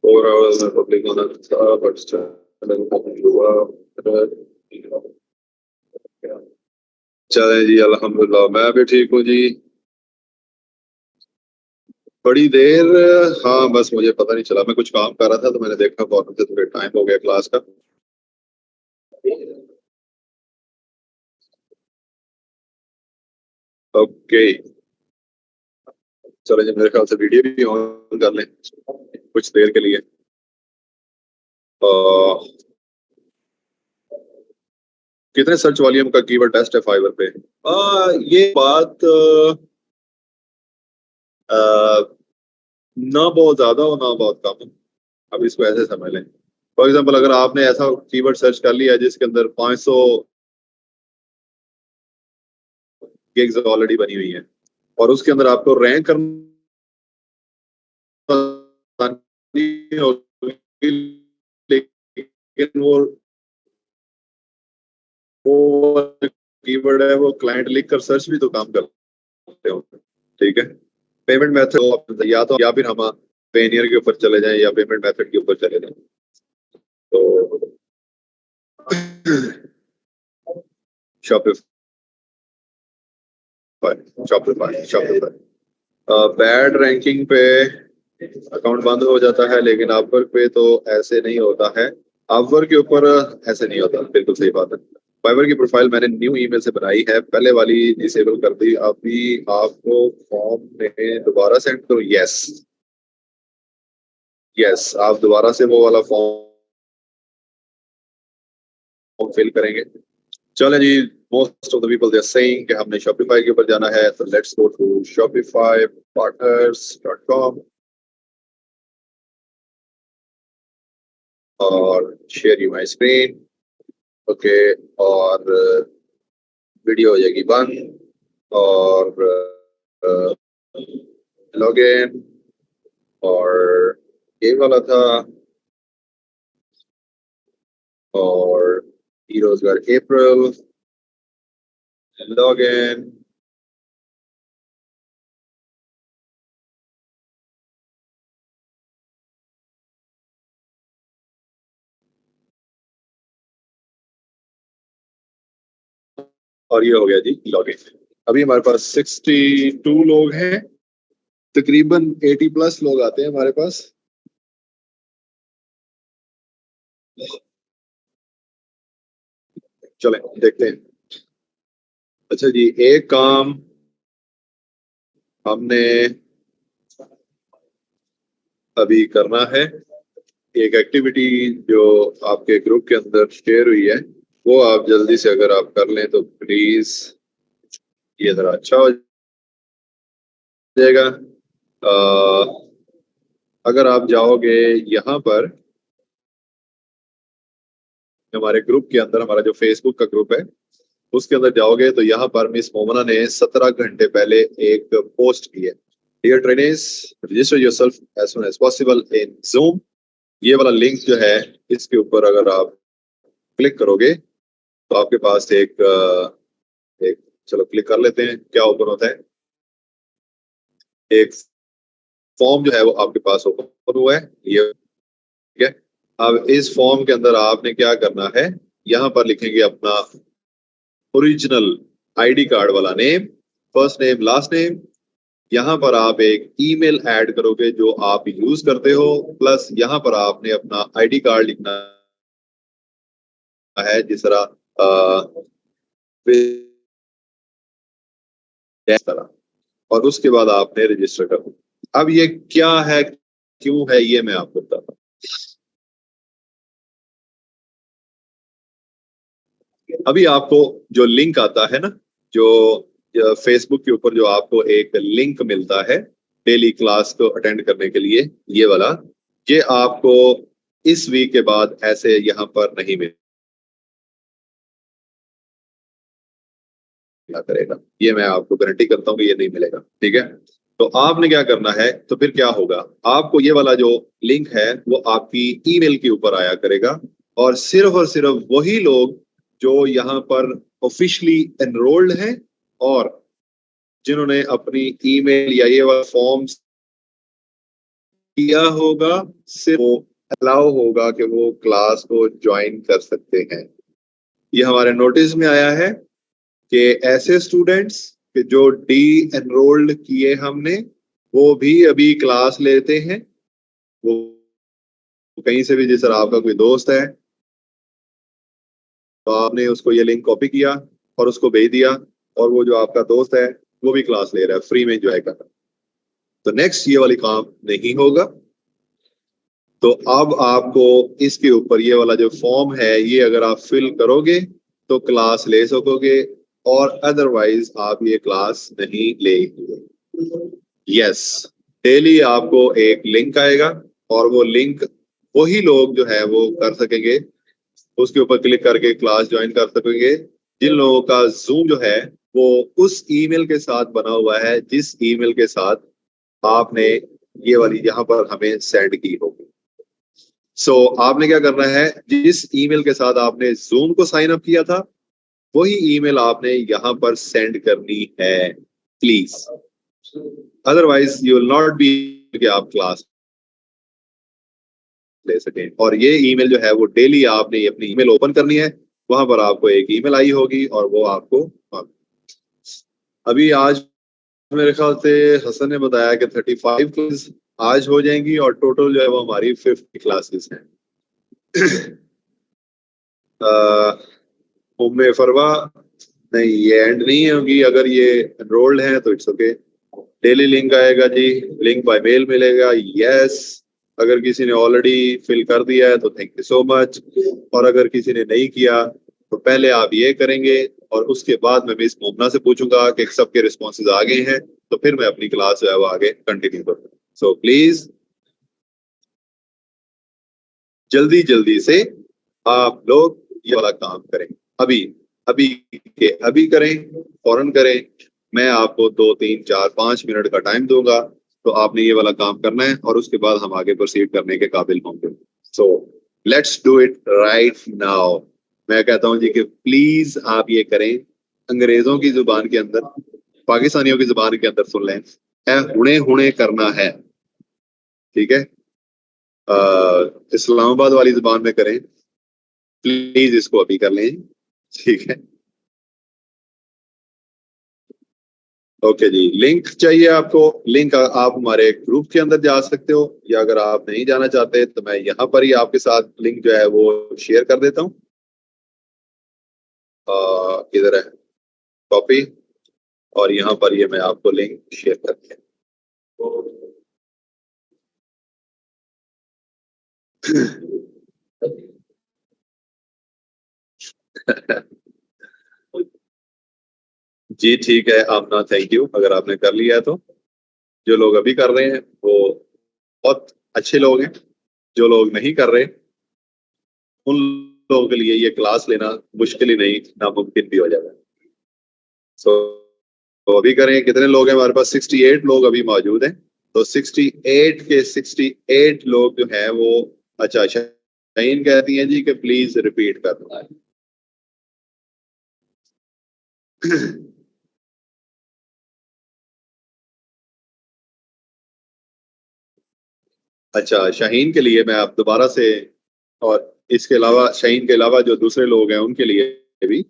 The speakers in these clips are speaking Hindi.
4 hours में पब्लिक होना था, बट हुआ। चले जी, अल्हम्दुलिल्लाह मैं भी ठीक हूँ जी। बड़ी देर, हाँ बस मुझे पता नहीं चला, मैं कुछ काम कर रहा था तो मैंने देखा फौरन से थोड़ा टाइम हो गया क्लास का। ओके, चलो जी, मेरे ख्याल से वीडियो भी ऑन कर लें कुछ देर के लिए। कितने सर्च वॉल्यूम का कीवर्ड टेस्ट है फाइवर पे? ये बात ना बहुत ज्यादा और ना बहुत कम। अब इसको ऐसे समझ लें, फॉर एग्जांपल अगर आपने ऐसा कीवर्ड सर्च कर लिया जिसके अंदर 500 गिग्स ऑलरेडी बनी हुई है और उसके अंदर आपको रैंक करना नहीं होगी, लेकिन वो कीवर्ड है, वो क्लाइंट लिख कर सर्च भी तो काम करते हो। ठीक है, पेमेंट मेथड या फिर हम पेनियर के ऊपर चले जाएं या पेमेंट मेथड के ऊपर चले जाएं। तो शॉपिफाई बैड रैंकिंग पे अकाउंट बंद हो जाता है, लेकिन अपवर्क पे तो ऐसे नहीं होता है। अपवर्क के ऊपर ऐसे नहीं होता, बिल्कुल सही बात है। फाइवर की प्रोफाइल मैंने न्यू ईमेल से बनाई है, पहले वाली डिसेबल कर दी, अभी आपको फॉर्म में दोबारा सेंड करो। यस यस, आप दोबारा से वो वाला फॉर्म फिल करेंगे। चलें जी, most of the people they are saying कि हमने शॉपिफाई के ऊपर जाना है, तो लेट्स गो टू shopifypartners.com और share you my screen. Okay, और वीडियो हो जाएगी बंद और लॉगिन, और ये वाला था, और रोजगार अप्रैल, लॉगिन, और ये हो गया जी लॉगिन। अभी हमारे पास 62 लोग हैं, तकरीबन 80 प्लस लोग आते हैं हमारे पास। चलें देखते हैं। अच्छा जी, एक काम हमने अभी करना है, एक एक्टिविटी जो आपके ग्रुप के अंदर शेयर हुई है, वो आप जल्दी से अगर आप कर लें तो प्लीज ये जरा अच्छा हो जाएगा। अगर आप जाओगे यहाँ पर हमारे ग्रुप के अंदर, हमारा जो फेसबुक का ग्रुप है उसके अंदर जाओगे तो यहाँ पर मिस मोमना ने 17 घंटे पहले एक पोस्ट की है, dear trainees register yourself as soon as possible in Zoom. ये वाला लिंक जो है, इसके ऊपर अगर आप क्लिक करोगे तो आपके पास एक चलो क्लिक कर लेते हैं, क्या ओपन होता है, एक फॉर्म जो है वो आपके पास ओपन हुआ है ये। ठीक है, अब इस फॉर्म के अंदर आपने क्या करना है, यहाँ पर लिखेंगे अपना ओरिजिनल आईडी कार्ड वाला name, first name last name. यहाँ पर आप एक ईमेल ऐड करोगे जो आप यूज करते हो, प्लस यहाँ पर आपने अपना आईडी कार्ड लिखना है जिस तरह, और उसके बाद आपने रजिस्टर करना। अब ये क्या है, क्यों है, ये मैं आपको बताता हूँ। अभी आपको जो लिंक आता है ना, जो फेसबुक के ऊपर जो आपको एक लिंक मिलता है डेली क्लास को अटेंड करने के लिए, ये वाला, ये आपको इस वीक के बाद ऐसे यहाँ पर नहीं मिला करेगा, ये मैं आपको गारंटी करता हूँ कि ये नहीं मिलेगा। ठीक है, तो आपने क्या करना है, तो फिर क्या होगा, आपको ये वाला जो लिंक है वो आपकी ईमेल के ऊपर आया करेगा, और सिर्फ वही लोग जो यहाँ पर ऑफिशियली एनरोल्ड हैं और जिन्होंने अपनी ईमेल या ये वाला फॉर्म किया होगा, सिर्फ वो अलाउ होगा कि वो क्लास को ज्वाइन कर सकते हैं। ये हमारे नोटिस में आया है कि ऐसे स्टूडेंट्स कि जो डी एनरोल्ड किए हमने, वो भी अभी क्लास लेते हैं। वो कहीं से भी, जिस तरह आपका कोई दोस्त है तो आपने उसको ये लिंक कॉपी किया और उसको भेज दिया, और वो जो आपका दोस्त है वो भी क्लास ले रहा है, फ्री में एंजॉय कर रहा है, तो नेक्स्ट ये वाली काम नहीं होगा। तो अब आपको इसके ऊपर ये वाला जो फॉर्म है, ये अगर आप फिल करोगे तो क्लास ले सकोगे, और अदरवाइज आप ये क्लास नहीं लेंगे। यस, डेली आपको एक लिंक आएगा, और वो लिंक वही लोग जो है वो कर सकेंगे, उसके ऊपर क्लिक करके क्लास ज्वाइन कर सकेंगे जिन लोगों का जूम जो है वो उस ईमेल के साथ बना हुआ है जिस ईमेल के साथ आपने ये वाली यहाँ पर हमें सेंड की होगी। सो आपने क्या करना है, जिस ईमेल के साथ आपने जूम को साइन अप किया था, वही ईमेल आपने यहाँ पर सेंड करनी है please, otherwise you will not be कि आप क्लास ले सकें। और ये ईमेल जो है वो डेली आपने अपनी ईमेल ओपन करनी है, वहां पर आपको एक ईमेल आई होगी और वो आपको अभी आज मेरे ख्याल से हसन ने बताया कि 35 क्लास आज हो जाएंगी, और टोटल जो है वो हमारी 50 क्लासेस हैं। उम्मे फरवा, नहीं ये एंड नहीं होगी, अगर ये एनरोल्ड है तो इट्स ओके। डेली लिंक आएगा जी, लिंक बाय मेल मिलेगा, यस। अगर किसी ने ऑलरेडी फिल कर दिया है तो थैंक यू सो मच, और अगर किसी ने नहीं किया तो पहले आप ये करेंगे, और उसके बाद मैं मिस मोमना से पूछूंगा कि सबके रिस्पॉन्सेज आ गए हैं, तो फिर मैं अपनी क्लास जो है वो आगे कंटिन्यू करूंगा। सो प्लीज जल्दी जल्दी से आप लोग ये वाला काम करें, अभी अभी के अभी करें, फौरन करें। मैं आपको 2 3 4 5 मिनट का टाइम दूंगा, तो आपने ये वाला काम करना है, और उसके बाद हम आगे प्रोसीड करने के काबिल होंगे। So let's do it right now. मैं कहता हूं जी कि प्लीज आप ये करें, अंग्रेजों की जुबान के अंदर, पाकिस्तानियों की जुबान के अंदर सुन लें, हुणे हुणे करना है, ठीक है। इस्लामाबाद वाली जुबान में करें, प्लीज इसको अभी कर लें, ठीक है। ओके जी, लिंक चाहिए आपको, लिंक आप हमारे ग्रुप के अंदर जा सकते हो, या अगर आप नहीं जाना चाहते तो मैं यहाँ पर ही आपके साथ लिंक जो है वो शेयर कर देता हूँ। किधर है कॉपी, और यहाँ पर ये मैं आपको लिंक शेयर करते हैं। जी ठीक है आमना, थैंक यू, अगर आपने कर लिया है तो। जो लोग अभी कर रहे हैं वो बहुत अच्छे लोग हैं, जो लोग नहीं कर रहे उन लोगों के लिए ये क्लास लेना मुश्किल ही नहीं, नामुमकिन भी हो जाता है। सो तो अभी करें, कितने लोग हैं हमारे पास? 68 लोग अभी मौजूद हैं, तो 68 के 68 लोग जो हैं वो, अच्छा शाहीन कहती हैं जी कि प्लीज रिपीट कर दो। अच्छा, शाहीन के लिए मैं आप दोबारा से, और इसके अलावा शाहीन के अलावा जो दूसरे लोग हैं उनके लिए भी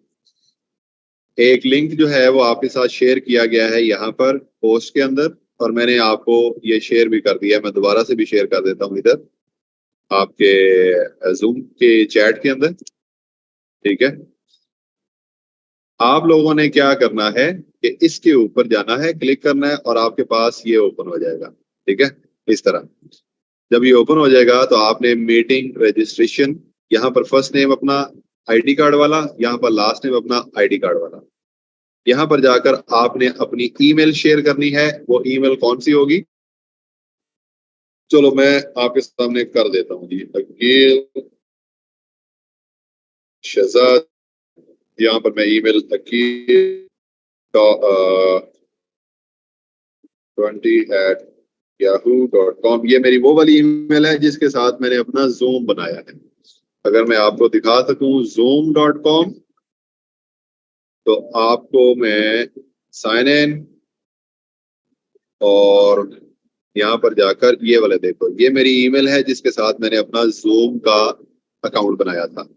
एक लिंक जो है वो आपके साथ शेयर किया गया है यहाँ पर पोस्ट के अंदर, और मैंने आपको ये शेयर भी कर दिया है, मैं दोबारा से भी शेयर कर देता हूँ इधर आपके जूम के चैट के अंदर, ठीक है। आप लोगों ने क्या करना है कि इसके ऊपर जाना है, क्लिक करना है, और आपके पास ये ओपन हो जाएगा, ठीक है। इस तरह जब ये ओपन हो जाएगा तो आपने मीटिंग रजिस्ट्रेशन, यहाँ पर फर्स्ट नेम अपना आईडी कार्ड वाला, यहाँ पर लास्ट नेम अपना आईडी कार्ड वाला, यहाँ पर जाकर आपने अपनी ईमेल शेयर करनी है। वो ईमेल कौन सी होगी? चलो मैं आपके सामने कर देता हूँ जी, अकील शहजाद, यहाँ पर मैं ईमेल अकील 20@yahoo.com, ये मेरी वो वाली ईमेल है जिसके साथ मैंने अपना जूम बनाया है। अगर मैं आपको दिखा सकूं zoom.com, तो आपको मैं साइन इन और यहाँ पर जाकर ये वाले देखो, ये मेरी ईमेल है जिसके साथ मैंने अपना जूम का अकाउंट बनाया था,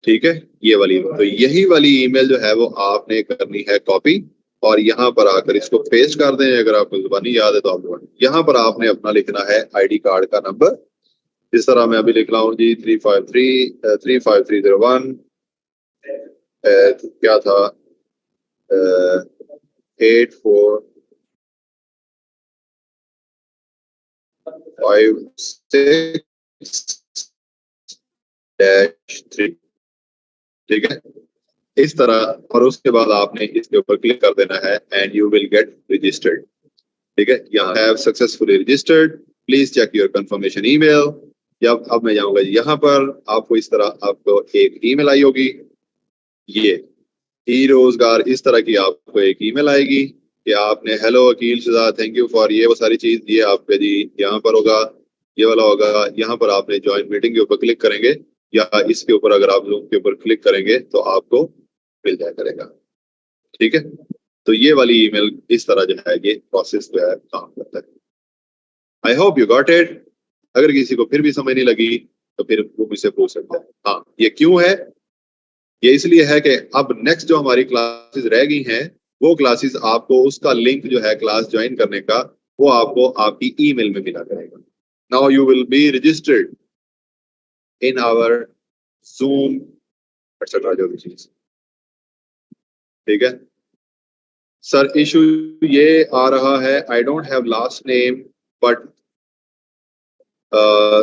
ठीक है। ये वाली, तो यही वाली ईमेल जो है वो आपने करनी है कॉपी, और यहाँ पर आकर इसको पेस्ट कर दें। अगर आपको जुबानी याद है तो आप यहाँ पर आपने अपना लिखना है आईडी कार्ड का नंबर, जिस तरह मैं अभी लिख रहा हूँ जी 353 क्या था 8456-3, ठीक है, इस तरह। और उसके बाद आपने इसके ऊपर क्लिक कर देना है and you will get registered, ठीक है। यहाँ have successfully registered, please check your confirmation email. जब अब मैं जाऊंगा यहाँ पर, आपको इस तरह आपको एक ईमेल आई होगी, ये ई रोजगार, इस तरह की आपको एक ईमेल आएगी कि आपने hello Aqeel Shahzad, thank you for, ये वो सारी चीज, ये आपके जी यहाँ पर होगा, ये वाला होगा। यहाँ पर आपने ज्वाइन मीटिंग के ऊपर क्लिक करेंगे, या इसके ऊपर अगर आप जूम के ऊपर क्लिक करेंगे तो आपको मिल जाया करेगा, ठीक है। तो ये वाली ईमेल इस तरह जो है ये प्रोसेस जो है काम करता है। I hope you got it. अगर किसी को फिर भी समझ नहीं लगी तो फिर वो मुझसे पूछ सकता है। हाँ, ये क्यों है? ये इसलिए है कि अब नेक्स्ट जो हमारी क्लासेस रह गई हैं, वो क्लासेस आपको उसका लिंक जो है क्लास ज्वाइन करने का, वो आपको आपकी ईमेल में मिला करेगा। Now you will be registered in our Zoom etcetera, जो भी चीज, ठीक है। सर इशू ये आ रहा है, I don't have last name but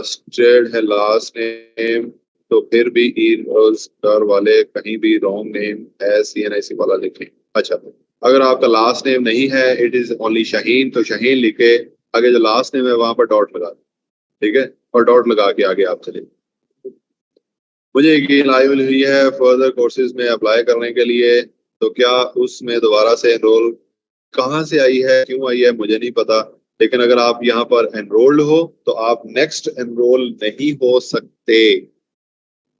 strayed है लास्ट नेम, तो फिर भी रोजगार वाले कहीं भी रॉन्ग नेम है CNIC वाला लिखें। अच्छा, अगर आपका लास्ट नेम नहीं है, इट इज ओनली शाहीन, तो शाहीन लिखे, आगे जो लास्ट नेम है वहां पर डॉट लगा, ठीक है, और डॉट लगा के आगे आप चले। मुझे यकीन आई हुई है फर्दर कोर्सेज में अप्लाई करने के लिए, तो क्या उसमें दोबारा से एनरोल कहाँ से आई है, क्यों आई है, मुझे नहीं पता। लेकिन अगर आप यहाँ पर एनरोल्ड हो तो आप नेक्स्ट एनरोल नहीं हो सकते।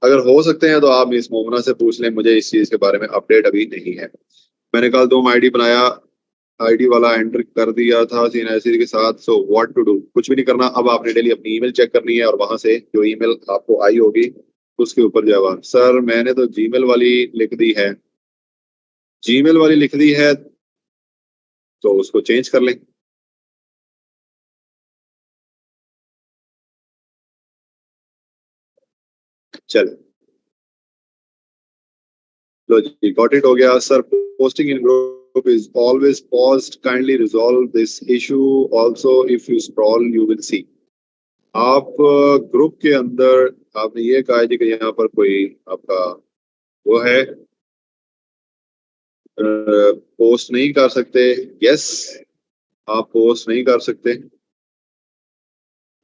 अगर हो सकते हैं तो आप मिस मोमना से पूछ लें, मुझे इस चीज के बारे में अपडेट अभी नहीं है। मैंने कल 2 आईडी बनाया, आईडी वाला एंटर कर दिया था CNIC के साथ। So what to do? कुछ भी नहीं करना। अब आपने डेली अपनी ईमेल चेक करनी है, और वहां से जो ईमेल आपको आई होगी उसके ऊपर जवाब, सर मैंने तो जीमेल वाली लिख दी है, जीमेल वाली लिख दी है तो उसको चेंज कर लें। चल लो जी, गॉट इट, हो गया sir. Posting in group is always paused, kindly resolve this issue also, if you scroll you will see. आप ग्रुप के अंदर आपने ये कहा है जी कि यहाँ पर कोई आपका वो है, पोस्ट नहीं कर सकते। यस, आप पोस्ट नहीं कर सकते,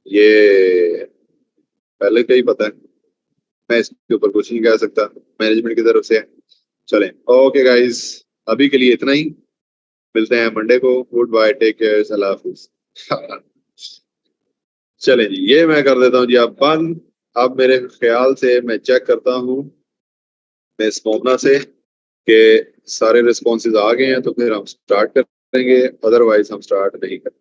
ये पहले से ही पता है। मैं इसके ऊपर कुछ नहीं कह सकता, मैनेजमेंट की तरफ से है। चलें, ओके गाइस, अभी के लिए इतना ही। मिलते हैं मंडे को। गुड बाय, टेक केयर, अल्लाह हाफिज। चलें जी, ये मैं कर देता हूँ जी अब बंद। अब मेरे ख्याल से मैं चेक करता हूँ मिस मोमना से कि सारे रिस्पॉन्सेज आ गए हैं, तो फिर हम स्टार्ट करेंगे, अदरवाइज हम स्टार्ट नहीं करेंगे।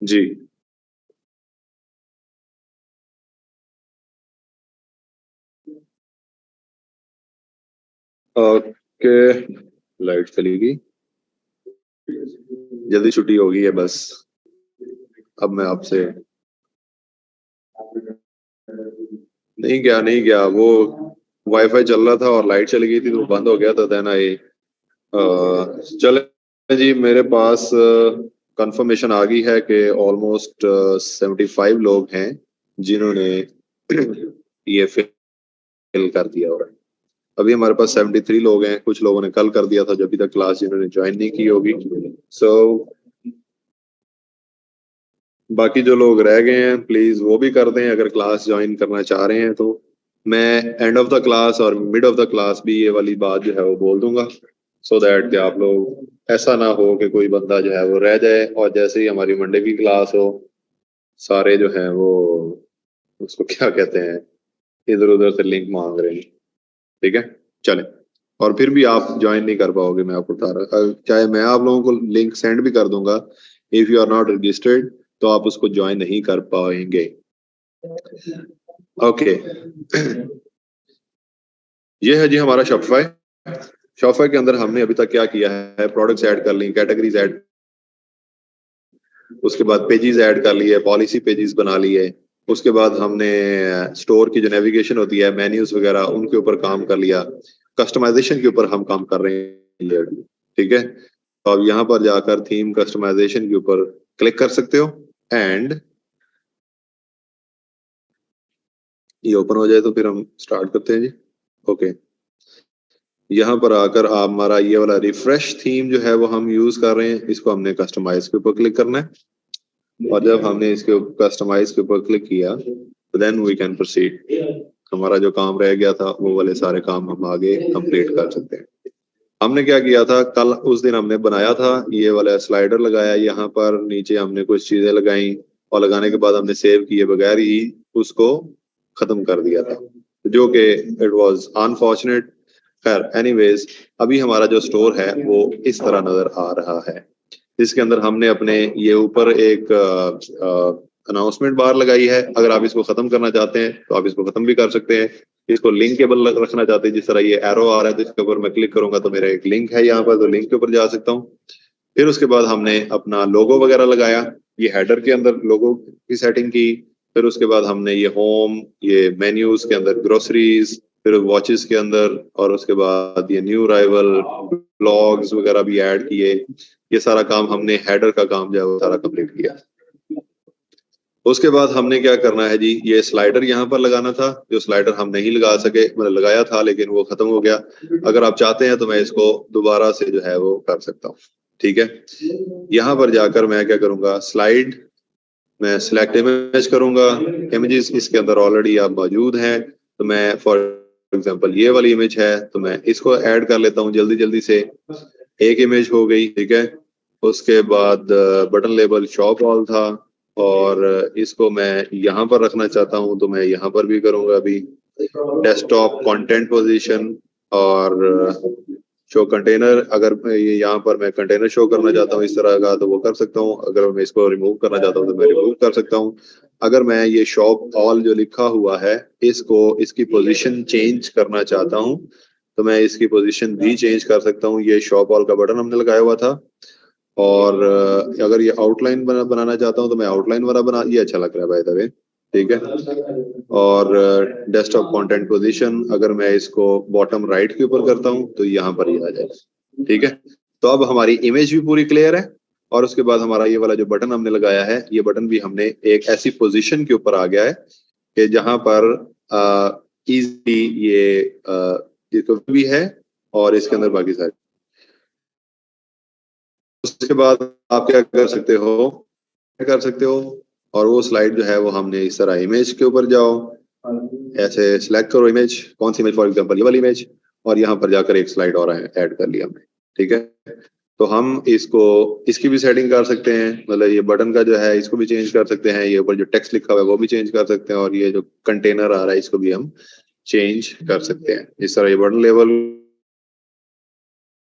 जी, ओके, लाइट चली गई, जल्दी छुट्टी होगी है बस। अब मैं आपसे नहीं गया, वो वाईफाई चल रहा था और लाइट चली गई थी तो बंद हो गया था। देन आई चले जी, मेरे पास कंफर्मेशन आ गई है कि ऑलमोस्ट 75 लोग हैं जिन्होंने ये फिल कर दिया हो रहा है। अभी हमारे पास 73 लोग हैं, कुछ लोगों ने कल कर दिया था जब अभी तक क्लास जिन्होंने ज्वाइन नहीं की होगी। सो बाकी जो लोग रह गए हैं प्लीज वो भी कर दें अगर क्लास ज्वाइन करना चाह रहे हैं तो। मैं एंड ऑफ द क्लास और मिड ऑफ द क्लास भी ये वाली बात जो है वो बोल दूंगा, सो दैट कि आप लोग ऐसा ना हो कि कोई बंदा जो है वो रह जाए और जैसे ही हमारी मंडे की क्लास हो सारे जो है वो उसको क्या कहते हैं इधर उधर से लिंक मांग रहे हैं। ठीक है, चले। और फिर भी आप ज्वाइन नहीं कर पाओगे, मैं आपको बता रहा, चाहे मैं आप लोगों को लिंक सेंड भी कर दूंगा, if you are not registered तो आप उसको ज्वाइन नहीं कर पाएंगे। ओके ये है जी हमारा शॉपिफाई। शॉपिफाई के अंदर हमने अभी तक क्या किया है, प्रोडक्ट्स ऐड कर ली, कैटेगरीज ऐड, उसके बाद पेजेस ऐड कर लिए, पॉलिसी पेजेस बना लिए, उसके बाद हमने स्टोर की जो नेविगेशन होती है, मेन्यूज वगैरह उनके ऊपर काम कर लिया, कस्टमाइजेशन के ऊपर हम काम कर रहे हैं। ठीक है, तो अब यहाँ पर जाकर थीम कस्टमाइजेशन के ऊपर क्लिक कर सकते हो एंड ये ओपन हो जाए तो फिर हम स्टार्ट करते हैं जी। ओके यहाँ पर आकर आप हमारा ये वाला रिफ्रेश थीम जो है वो हम यूज कर रहे हैं, इसको हमने कस्टमाइज के ऊपर क्लिक करना है और जब हमने इसके कस्टमाइज के ऊपर क्लिक किया तो देन वी कैन प्रोसीड। हमारा जो काम रह गया था वो वाले सारे काम हम आगे कंप्लीट कर सकते हैं। हमने क्या किया था कल, उस दिन हमने बनाया था ये वाला स्लाइडर लगाया, यहाँ पर नीचे हमने कुछ चीजें लगाई और लगाने के बाद हमने सेव किए बगैर ही उसको खत्म कर दिया था, जो कि इट वाज अनफॉर्चुनेट। खैर एनीवेज अभी हमारा जो स्टोर है वो इस तरह नजर आ रहा है। इसके अंदर हमने अपने ये ऊपर एक अनाउंसमेंट बार लगाई है, अगर आप इसको खत्म करना चाहते हैं तो आप इसको खत्म भी कर सकते हैं। इसको लिंकेबल रखना चाहते हैं, जिस तरह ये एरो आ रहा है जिसके ऊपर मैं क्लिक करूंगा तो मेरा एक लिंक है यहाँ पर, तो लिंक के ऊपर जा सकता हूँ। फिर उसके बाद हमने अपना लोगो वगैरह लगाया, ये हेडर के अंदर लोगो की सेटिंग की। फिर उसके बाद हमने ये होम, ये मेन्यूज के अंदर ग्रोसरीज, फिर वॉचेस के अंदर, और उसके बाद ये न्यू अराइवल ब्लॉग्स वगैरह भी ऐड किए। ये सारा काम हमने हेडर का काम जो है वो सारा कंप्लीट किया। उसके बाद हमने क्या करना है जी, ये स्लाइडर यहाँ पर लगाना था, जो स्लाइडर हम नहीं लगा सके, मतलब लगाया था लेकिन वो खत्म हो गया। अगर आप चाहते हैं तो मैं इसको दोबारा से जो है वो कर सकता हूँ। ठीक है, यहाँ पर जाकर मैं क्या करूंगा, स्लाइड मैं सिलेक्ट इमेज करूंगा। इमेजेस इसके अंदर ऑलरेडी आप मौजूद हैं, तो मैं फॉर एग्जांपल ये वाली इमेज है तो मैं इसको ऐड कर लेता हूँ जल्दी जल्दी से। एक इमेज हो गई, ठीक है। उसके बाद बटन लेबल शॉप ऑल था और इसको मैं यहाँ पर रखना चाहता हूँ तो मैं यहाँ पर भी करूंगा अभी। डेस्कटॉप कंटेंट पोजीशन और शो कंटेनर, अगर ये यहाँ पर मैं कंटेनर शो करना चाहता हूँ इस तरह का तो वो कर सकता हूँ, अगर मैं इसको रिमूव करना चाहता हूँ तो मैं रिमूव कर सकता हूँ। अगर मैं ये शॉप ऑल जो लिखा हुआ है इसको, इसकी पोजीशन चेंज करना चाहता हूँ तो मैं इसकी पोजीशन भी चेंज कर सकता हूँ। ये शॉप ऑल का बटन हमने लगाया हुआ था। और अगर ये आउटलाइन बनाना चाहता हूँ तो मैं आउटलाइन वाला बना, ये अच्छा लग रहा है बाय द वे, ठीक है। और डेस्कटॉप कंटेंट पोजीशन अगर मैं इसको बॉटम राइट के ऊपर करता हूँ तो यहाँ पर ही आ जाएगा, ठीक है। तो अब हमारी इमेज भी पूरी क्लियर है और उसके बाद हमारा ये वाला जो बटन हमने लगाया है, ये बटन भी हमने एक ऐसी पोजीशन के ऊपर आ गया है कि जहां पर इजी ये भी है और इसके अंदर बाकी सारे। उसके बाद आप क्या कर सकते हो और वो स्लाइड जो है वो हमने इस तरह इमेज के ऊपर जाओ, ऐसे सिलेक्ट करो इमेज, कौन सी इमेज, फॉर एग्जांपल ये वाली इमेज, और यहाँ पर जाकर एक स्लाइड और ऐड कर लिया हमने, ठीक है। तो हम इसको, इसकी भी सेटिंग कर सकते हैं, मतलब ये बटन का जो है इसको भी चेंज कर सकते हैं, ये ऊपर जो टेक्स्ट लिखा हुआ है वो भी चेंज कर सकते हैं और ये जो कंटेनर आ रहा है इसको भी हम चेंज कर सकते हैं। इस तरह ये बटन लेवल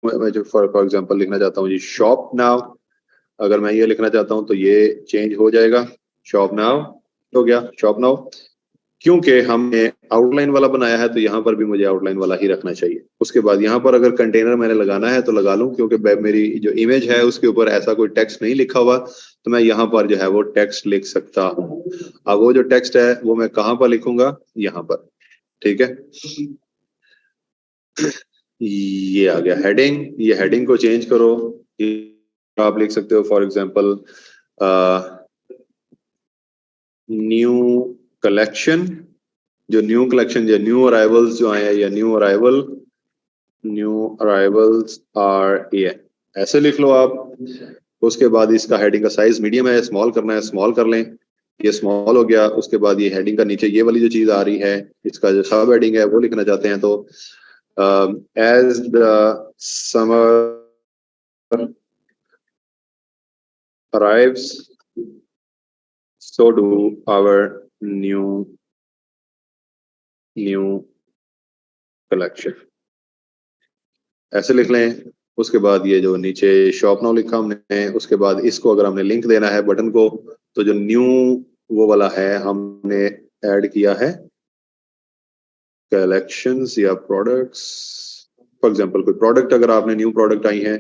मैं जो फॉर एग्जांपल लिखना चाहता हूँ जी शॉप नाउ, अगर मैं ये लिखना चाहता हूँ तो ये चेंज हो जाएगा, शॉप नाउ हो गया, शॉप नाउ। क्योंकि हमने आउटलाइन वाला बनाया है तो यहाँ पर भी मुझे आउटलाइन वाला ही रखना चाहिए। उसके बाद यहाँ पर अगर कंटेनर मैंने लगाना है तो लगा लूं, क्योंकि मेरी जो इमेज है उसके ऊपर ऐसा कोई टेक्स्ट नहीं लिखा हुआ तो मैं यहाँ पर जो है वो टेक्स्ट लिख सकता हूँ। अब वो जो टेक्स्ट है वो मैं कहाँ पर लिखूंगा, यहाँ पर, ठीक है। ये आ गया हेडिंग, ये हेडिंग को चेंज करो, आप लिख सकते हो फॉर एग्जांपल न्यू कलेक्शन, जो न्यू कलेक्शन या न्यू अराइवल्स जो आए हैं या न्यू अराइवल्स आर ये ऐसे लिख लो आप। उसके बाद इसका हेडिंग का साइज मीडियम है, स्मॉल करना है स्मॉल कर लें, ये स्मॉल हो गया। उसके बाद ये हेडिंग का नीचे ये वाली जो चीज आ रही है इसका जो सब हेडिंग है वो लिखना चाहते हैं तो as the summer arrives so do our new collection, ऐसे लिख लें। उसके बाद ये जो नीचे शॉप नाउ लिखा हमने, उसके बाद इसको अगर हमने लिंक देना है बटन को तो जो न्यू वो वाला है हमने ऐड किया है कलेक्शंस या प्रोडक्ट्स। फॉर एग्जांपल कोई प्रोडक्ट अगर आपने न्यू प्रोडक्ट आई है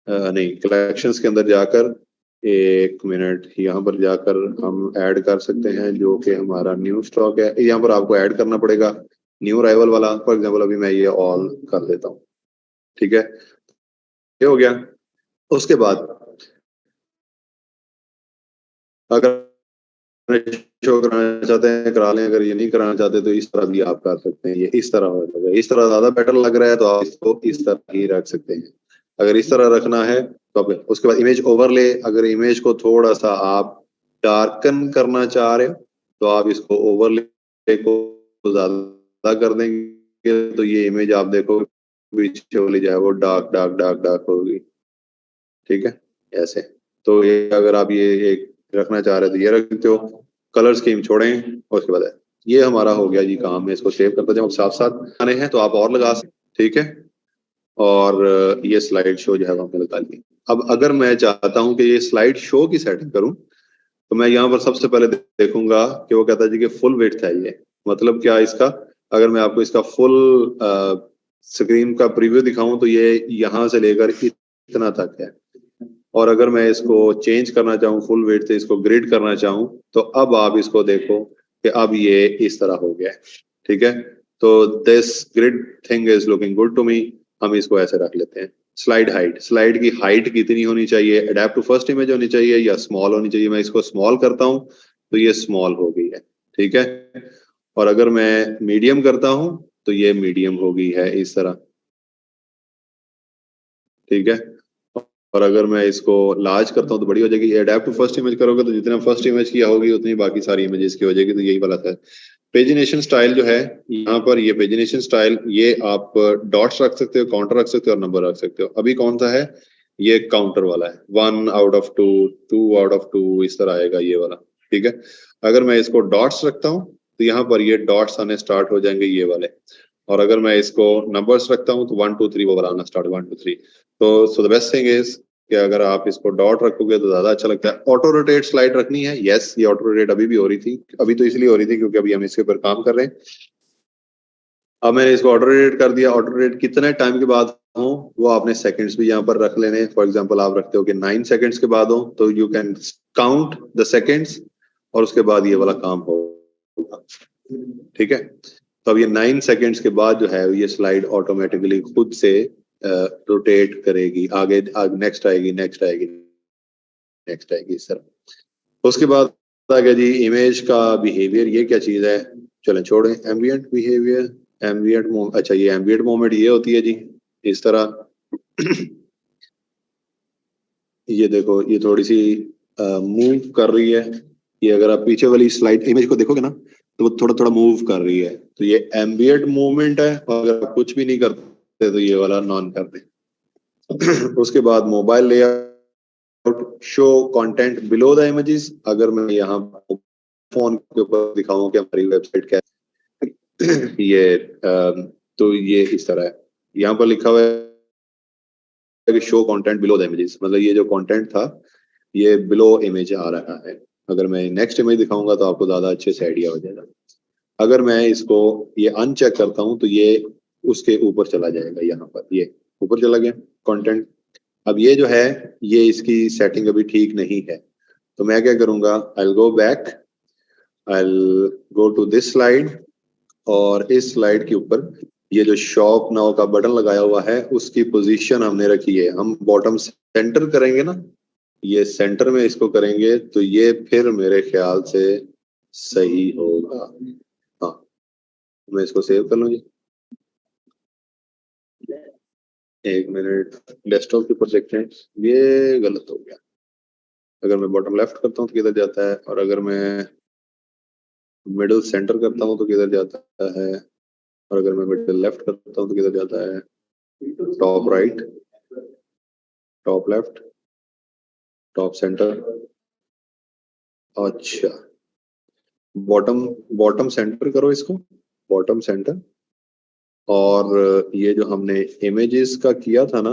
नहीं कलेक्शंस के अंदर जाकर एक मिनट यहाँ पर जाकर हम ऐड कर सकते हैं जो कि हमारा न्यू स्टॉक है। यहाँ पर आपको ऐड करना पड़ेगा न्यू अराइवल वाला। फॉर एग्जांपल अभी मैं ये ऑल कर देता हूँ, ठीक है, ये हो गया। उसके बाद अगर शो कराना चाहते हैं करा लें, अगर ये नहीं कराना चाहते तो इस तरह भी आप कर सकते हैं। ये इस तरह हो जाएगा, इस तरह ज्यादा बेटर लग रहा है तो आप इसको इस तरह ही रख सकते हैं। अगर इस तरह रखना है तो आप उसके बाद इमेज ओवरले, अगर इमेज को थोड़ा सा आप डार्कन करना चाह रहे हो तो आप इसको ओवरले को ज्यादा कर देंगे तो ये इमेज आप देखो पीछे वाली जो है वो डार्क डार्क डार्क डार्क होगी, ठीक है ऐसे। तो ये अगर आप ये एक रखना चाह रहे हो तो ये रख सकते हो। कलर स्कीम छोड़ें और उसके बाद ये हमारा हो गया जी काम। मैं इसको सेव करता जब साथ साथ आने हैं तो आप और लगा सकते, ठीक है। और ये स्लाइड शो जो है वो हमने लगा ली। अब अगर मैं चाहता हूं कि ये स्लाइड शो की सेटिंग करूं तो मैं यहाँ पर सबसे पहले देखूंगा कि वो कहता है जी कि फुल विड्थ है ये, मतलब क्या इसका। अगर मैं आपको इसका फुल स्क्रीन का प्रीव्यू दिखाऊं तो ये यहाँ से लेकर इतना तक है। और अगर मैं इसको चेंज करना चाहूँ फुल विड्थ से इसको ग्रिड करना चाहूँ तो अब आप इसको देखो कि अब ये इस तरह हो गया है, ठीक है। तो this grid thing is looking good to me. हम इसको ऐसे रख लेते हैं। स्लाइड हाइट, स्लाइड की हाइट कितनी होनी चाहिए, अडेप्ट टू फर्स्ट इमेज होनी चाहिए या स्मॉल होनी चाहिए। मैं इसको स्मॉल करता हूं तो ये स्मॉल हो गई है, ठीक है। और अगर मैं मीडियम करता हूं तो ये मीडियम हो गई है इस तरह, ठीक है। और अगर मैं इसको लार्ज करता हूं तो बड़ी हो जाएगी। अडेप्ट टू फर्स्ट इमेज करोगे तो जितना फर्स्ट इमेज की होगी उतनी बाकी सारी इमेजेस की हो जाएगी। तो यही वाला था। पेजिनेशन स्टाइल जो है यहाँ पर, ये पेजिनेशन स्टाइल ये आप डॉट्स रख सकते हो, काउंटर रख सकते हो और नंबर रख सकते हो। अभी कौन सा है, ये काउंटर वाला है। 1 आउट ऑफ 2, 2 आउट ऑफ 2 इस तरह आएगा ये वाला, ठीक है। अगर मैं इसको डॉट्स रखता हूँ तो यहाँ पर ये डॉट्स आने स्टार्ट हो जाएंगे ये वाले। और अगर मैं इसको नंबर्स रखता हूँ तो 1 2 3 वो वाला आना स्टार्ट 1 2 3। तो so the best thing is कि अगर आप इसको डॉट रखोगे तो ज्यादा अच्छा लगता है। ऑटो रोटेट स्लाइड रखनी है, यस ये ऑटो रोटेट अभी भी हो रही थी, अभी तो इसलिए हो रही थी क्योंकि अभी हम इसके ऊपर काम कर रहे हैं। अब मैंने इसको ऑटो रोटेट कर दिया। ऑटो रोटेट कितने टाइम के बाद हो वो आपने सेकंड्स भी यहाँ पर रख लेने। फॉर एग्जांपल आप रखते हो कि 9 सेकंड्स के बाद हो तो you can count the seconds और उसके बाद ये वाला काम होगा, ठीक है। तो अब ये 9 सेकंड्स के बाद जो है ये स्लाइड ऑटोमेटिकली खुद से रोटेट करेगी, आगे आगे नेक्स्ट आएगी नेक्स्ट आएगी नेक्स्ट आएगी इस तरह। उसके बाद आ गया जी इमेज का बिहेवियर। ये क्या चीज है, चलें छोड़ें। एम्बिएंट बिहेवियर, एम्बिएंट अच्छा ये एम्बिएंट मोमेंट ये होती है जी इस तरह। ये देखो ये थोड़ी सी मूव कर रही है। ये अगर आप पीछे वाली स्लाइड इमेज को देखोगे ना तो वो थोड़ा थोड़ा मूव कर रही है, तो ये एम्बिएंट मूवमेंट है। और अगर आप कुछ भी नहीं करते तो ये वाला नॉन कर दे। उसके बाद mobile layout, show content below the images. अगर मैं यहाँ फोन के ऊपर दिखाऊं कि हमारी वेबसाइट क्या है, ये तो ये इस तरह है। यहाँ पर लिखा हुआ है कि show content below the images, मतलब ये जो कंटेंट था ये बिलो इमेज आ रहा है। अगर मैं नेक्स्ट इमेज दिखाऊंगा तो आपको ज्यादा अच्छे से आइडिया हो जाएगा। अगर मैं इसको ये अनचेक करता हूं तो ये उसके ऊपर चला जाएगा, यहाँ पर ये ऊपर चला गया कंटेंट। अब ये जो है ये इसकी सेटिंग अभी ठीक नहीं है तो मैं क्या करूंगा, I will go back, I will go to this slide और इस स्लाइड के ऊपर ये जो शॉप नाउ का बटन लगाया हुआ है उसकी पोजीशन हमने रखी है, हम बॉटम सेंटर करेंगे ना, ये सेंटर में इसको करेंगे तो ये फिर मेरे ख्याल से सही होगा। हाँ मैं इसको सेव कर लूँ जी। 1 मिनट, डेस्कटॉप के ऊपर देखते हैं। ये गलत हो गया। अगर मैं बॉटम लेफ्ट करता हूँ तो किधर जाता है, और अगर मैं मिडिल सेंटर करता हूँ तो किधर जाता है, और अगर मैं मिडिल लेफ्ट करता हूँ तो किधर जाता है, top right, top left, top centre. अच्छा, बॉटम बॉटम सेंटर करो इसको, बॉटम सेंटर। और ये जो हमने इमेजेस का किया था ना,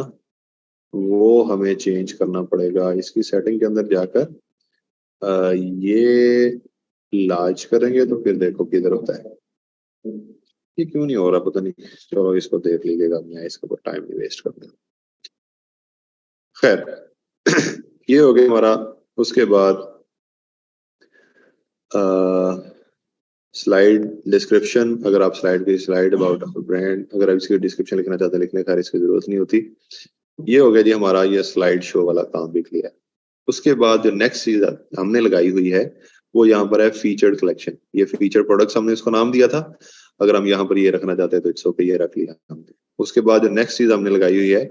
वो हमें चेंज करना पड़ेगा। इसकी सेटिंग के अंदर जाकर ये लार्ज करेंगे तो फिर देखो किधर होता है। ये क्यों नहीं हो रहा पता नहीं, चलो इसको देख लीजिएगा, मैं इसके ऊपर टाइम नहीं वेस्ट करता। खैर ये हो गया हमारा। उसके बाद स्लाइड डिस्क्रिप्शन, अगर आप स्लाइड अबाउट ब्रांड, अगर आप इसकी डिस्क्रिप्शन लिखना चाहते हैं लिखने का इसकी जरूरत नहीं होती। ये हो गया जी हमारा ये स्लाइड शो वाला काम भी क्लियर। उसके बाद जो नेक्स्ट चीज हमने लगाई हुई है वो यहाँ पर है फीचर्ड कलेक्शन। ये फीचर प्रोडक्ट्स हमने इसको नाम दिया था। अगर हम यहाँ पर ये रखना चाहते हैं तो इट्स ओके, ये रख लिया हमने। उसके बाद जो नेक्स्ट चीज हमने लगाई हुई है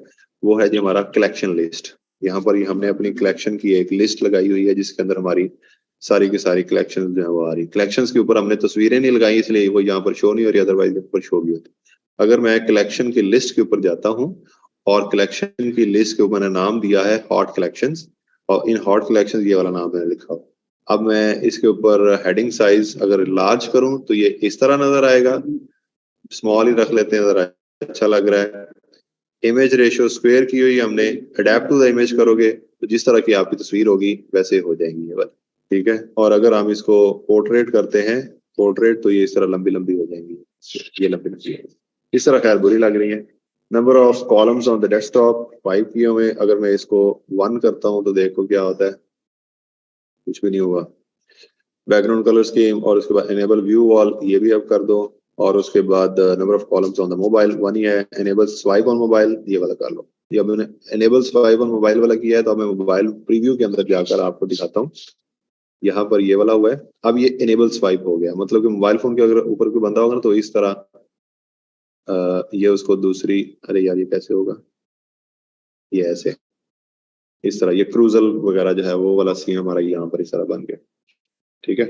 वो है जी हमारा कलेक्शन लिस्ट। यहाँ पर ये हमने अपनी कलेक्शन की एक लिस्ट लगाई हुई है जिसके अंदर हमारी सारी की सारी कलेक्शन जो है वो आ रही। कलेक्शंस के ऊपर हमने तस्वीरें नहीं लगाई इसलिए वो यहाँ पर शो नहीं हो रही, अदरवाइज ऊपर शो भी होती। अगर मैं कलेक्शन की लिस्ट के ऊपर जाता हूँ और कलेक्शन की लिस्ट के ऊपर मैंने नाम दिया है हॉट कलेक्शंस, और इन हॉट कलेक्शंस ये वाला नाम मैंने लिखा हो। अब मैं इसके ऊपर हेडिंग साइज अगर लार्ज करूं तो ये इस तरह नजर आएगा, स्मॉल ही रख लेते हैं, जरा अच्छा लग रहा है। इमेज रेशियो स्क्वायर की हुई हमने, अडेप्ट टू द इमेज करोगे तो जिस तरह की आपकी तस्वीर होगी वैसे हो जाएंगी ये वाली, ठीक है। और अगर हम इसको पोर्ट्रेट करते हैं, पोर्ट्रेट, तो ये इस तरह लंबी लंबी हो जाएंगी, ये लंबी लंबी इस तरह। खैर बुरी लग रही है। Number of columns on the desktop 5 किए हुए, अगर मैं इसको 1 करता हूं तो देखो क्या होता है, कुछ भी नहीं हुआ। बैकग्राउंड कलर स्कीम, और उसके बाद एनेबल व्यू वॉल, ये भी अब कर दो। और उसके बाद number of columns on the mobile 1 ही है। एनेबल स्वाइप ऑन मोबाइल, ये वाला कर लो। ये अब मैंने एनेबल स्वाइप ऑन मोबाइल वाला किया है, तो अब मैं मोबाइल प्रीव्यू के अंदर जाकर आपको दिखाता हूँ। यहाँ पर ये वाला हुआ है। अब ये एनेबल स्वाइप हो गया, मतलब कि मोबाइल फोन के अगर ऊपर कोई बंदा होगा ना तो इस तरह ये उसको दूसरी, अरे यार ये कैसे होगा, ये ऐसे इस तरह, ये क्रूजल वगैरह जो है वो वाला सीन हमारा यहाँ पर इस तरह बन गया, ठीक है।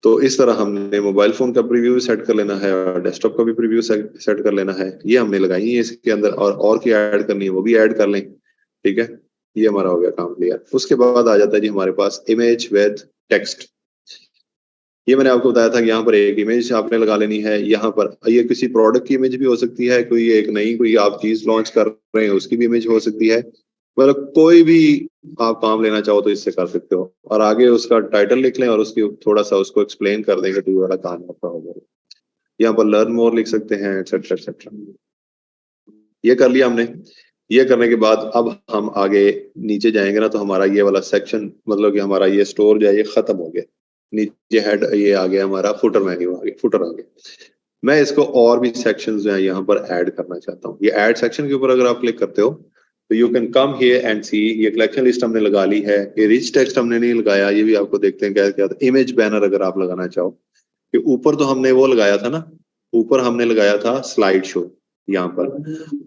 तो इस तरह हमने मोबाइल फोन का प्रीव्यू भी सेट कर लेना है और डेस्कटॉप का भी प्रीव्यू सेट कर लेना है। ये हमने लगाई है इसके अंदर, और क्या ऐड करनी है वो भी ऐड कर लें, ठीक है। ये हमारा हो गया काम क्लियर। उसके बाद आ जाता है जी हमारे पास इमेज विद टेक्स्ट। ये मैंने आपको बताया था कि यहाँ पर एक इमेज आपने लगा लेनी है। यहाँ पर ये किसी प्रोडक्ट की इमेज भी हो सकती है, कोई एक नई कोई आप चीज लॉन्च कर रहे हैं उसकी भी इमेज हो सकती है, मतलब कोई भी आप काम लेना चाहो तो इससे कर सकते हो। और आगे उसका टाइटल लिख लें और उसकी थोड़ा सा उसको एक्सप्लेन कर देंगे तो ये वाला काम आपका हो जाएगा। यहाँ पर लर्न मोर लिख सकते हैं, एक्सेट्रा एक्सेट्रा। ये कर लिया हमने। ये करने के बाद अब हम आगे नीचे जाएंगे ना तो हमारा ये वाला सेक्शन, मतलब कि हमारा ये स्टोर जो है ये खत्म हो गया। नीचे हेड ये आ गया हमारा, फुटर मेन्यू आ गया, फुटर आ गया। मैं इसको और भी सेक्शंस जो है यहाँ पर ऐड करना चाहता हूँ। ये ऐड सेक्शन के ऊपर अगर आप क्लिक करते हो तो you can come here and see. ये कलेक्शन लिस्ट हमने लगा ली है। ये रिच टेक्स्ट हमने नहीं लगाया, ये भी आपको देखते हैं क्या क्या। इमेज बैनर अगर आप लगाना चाहो, कि ऊपर तो हमने वो लगाया था ना, ऊपर हमने लगाया था स्लाइड शो यहाँ पर।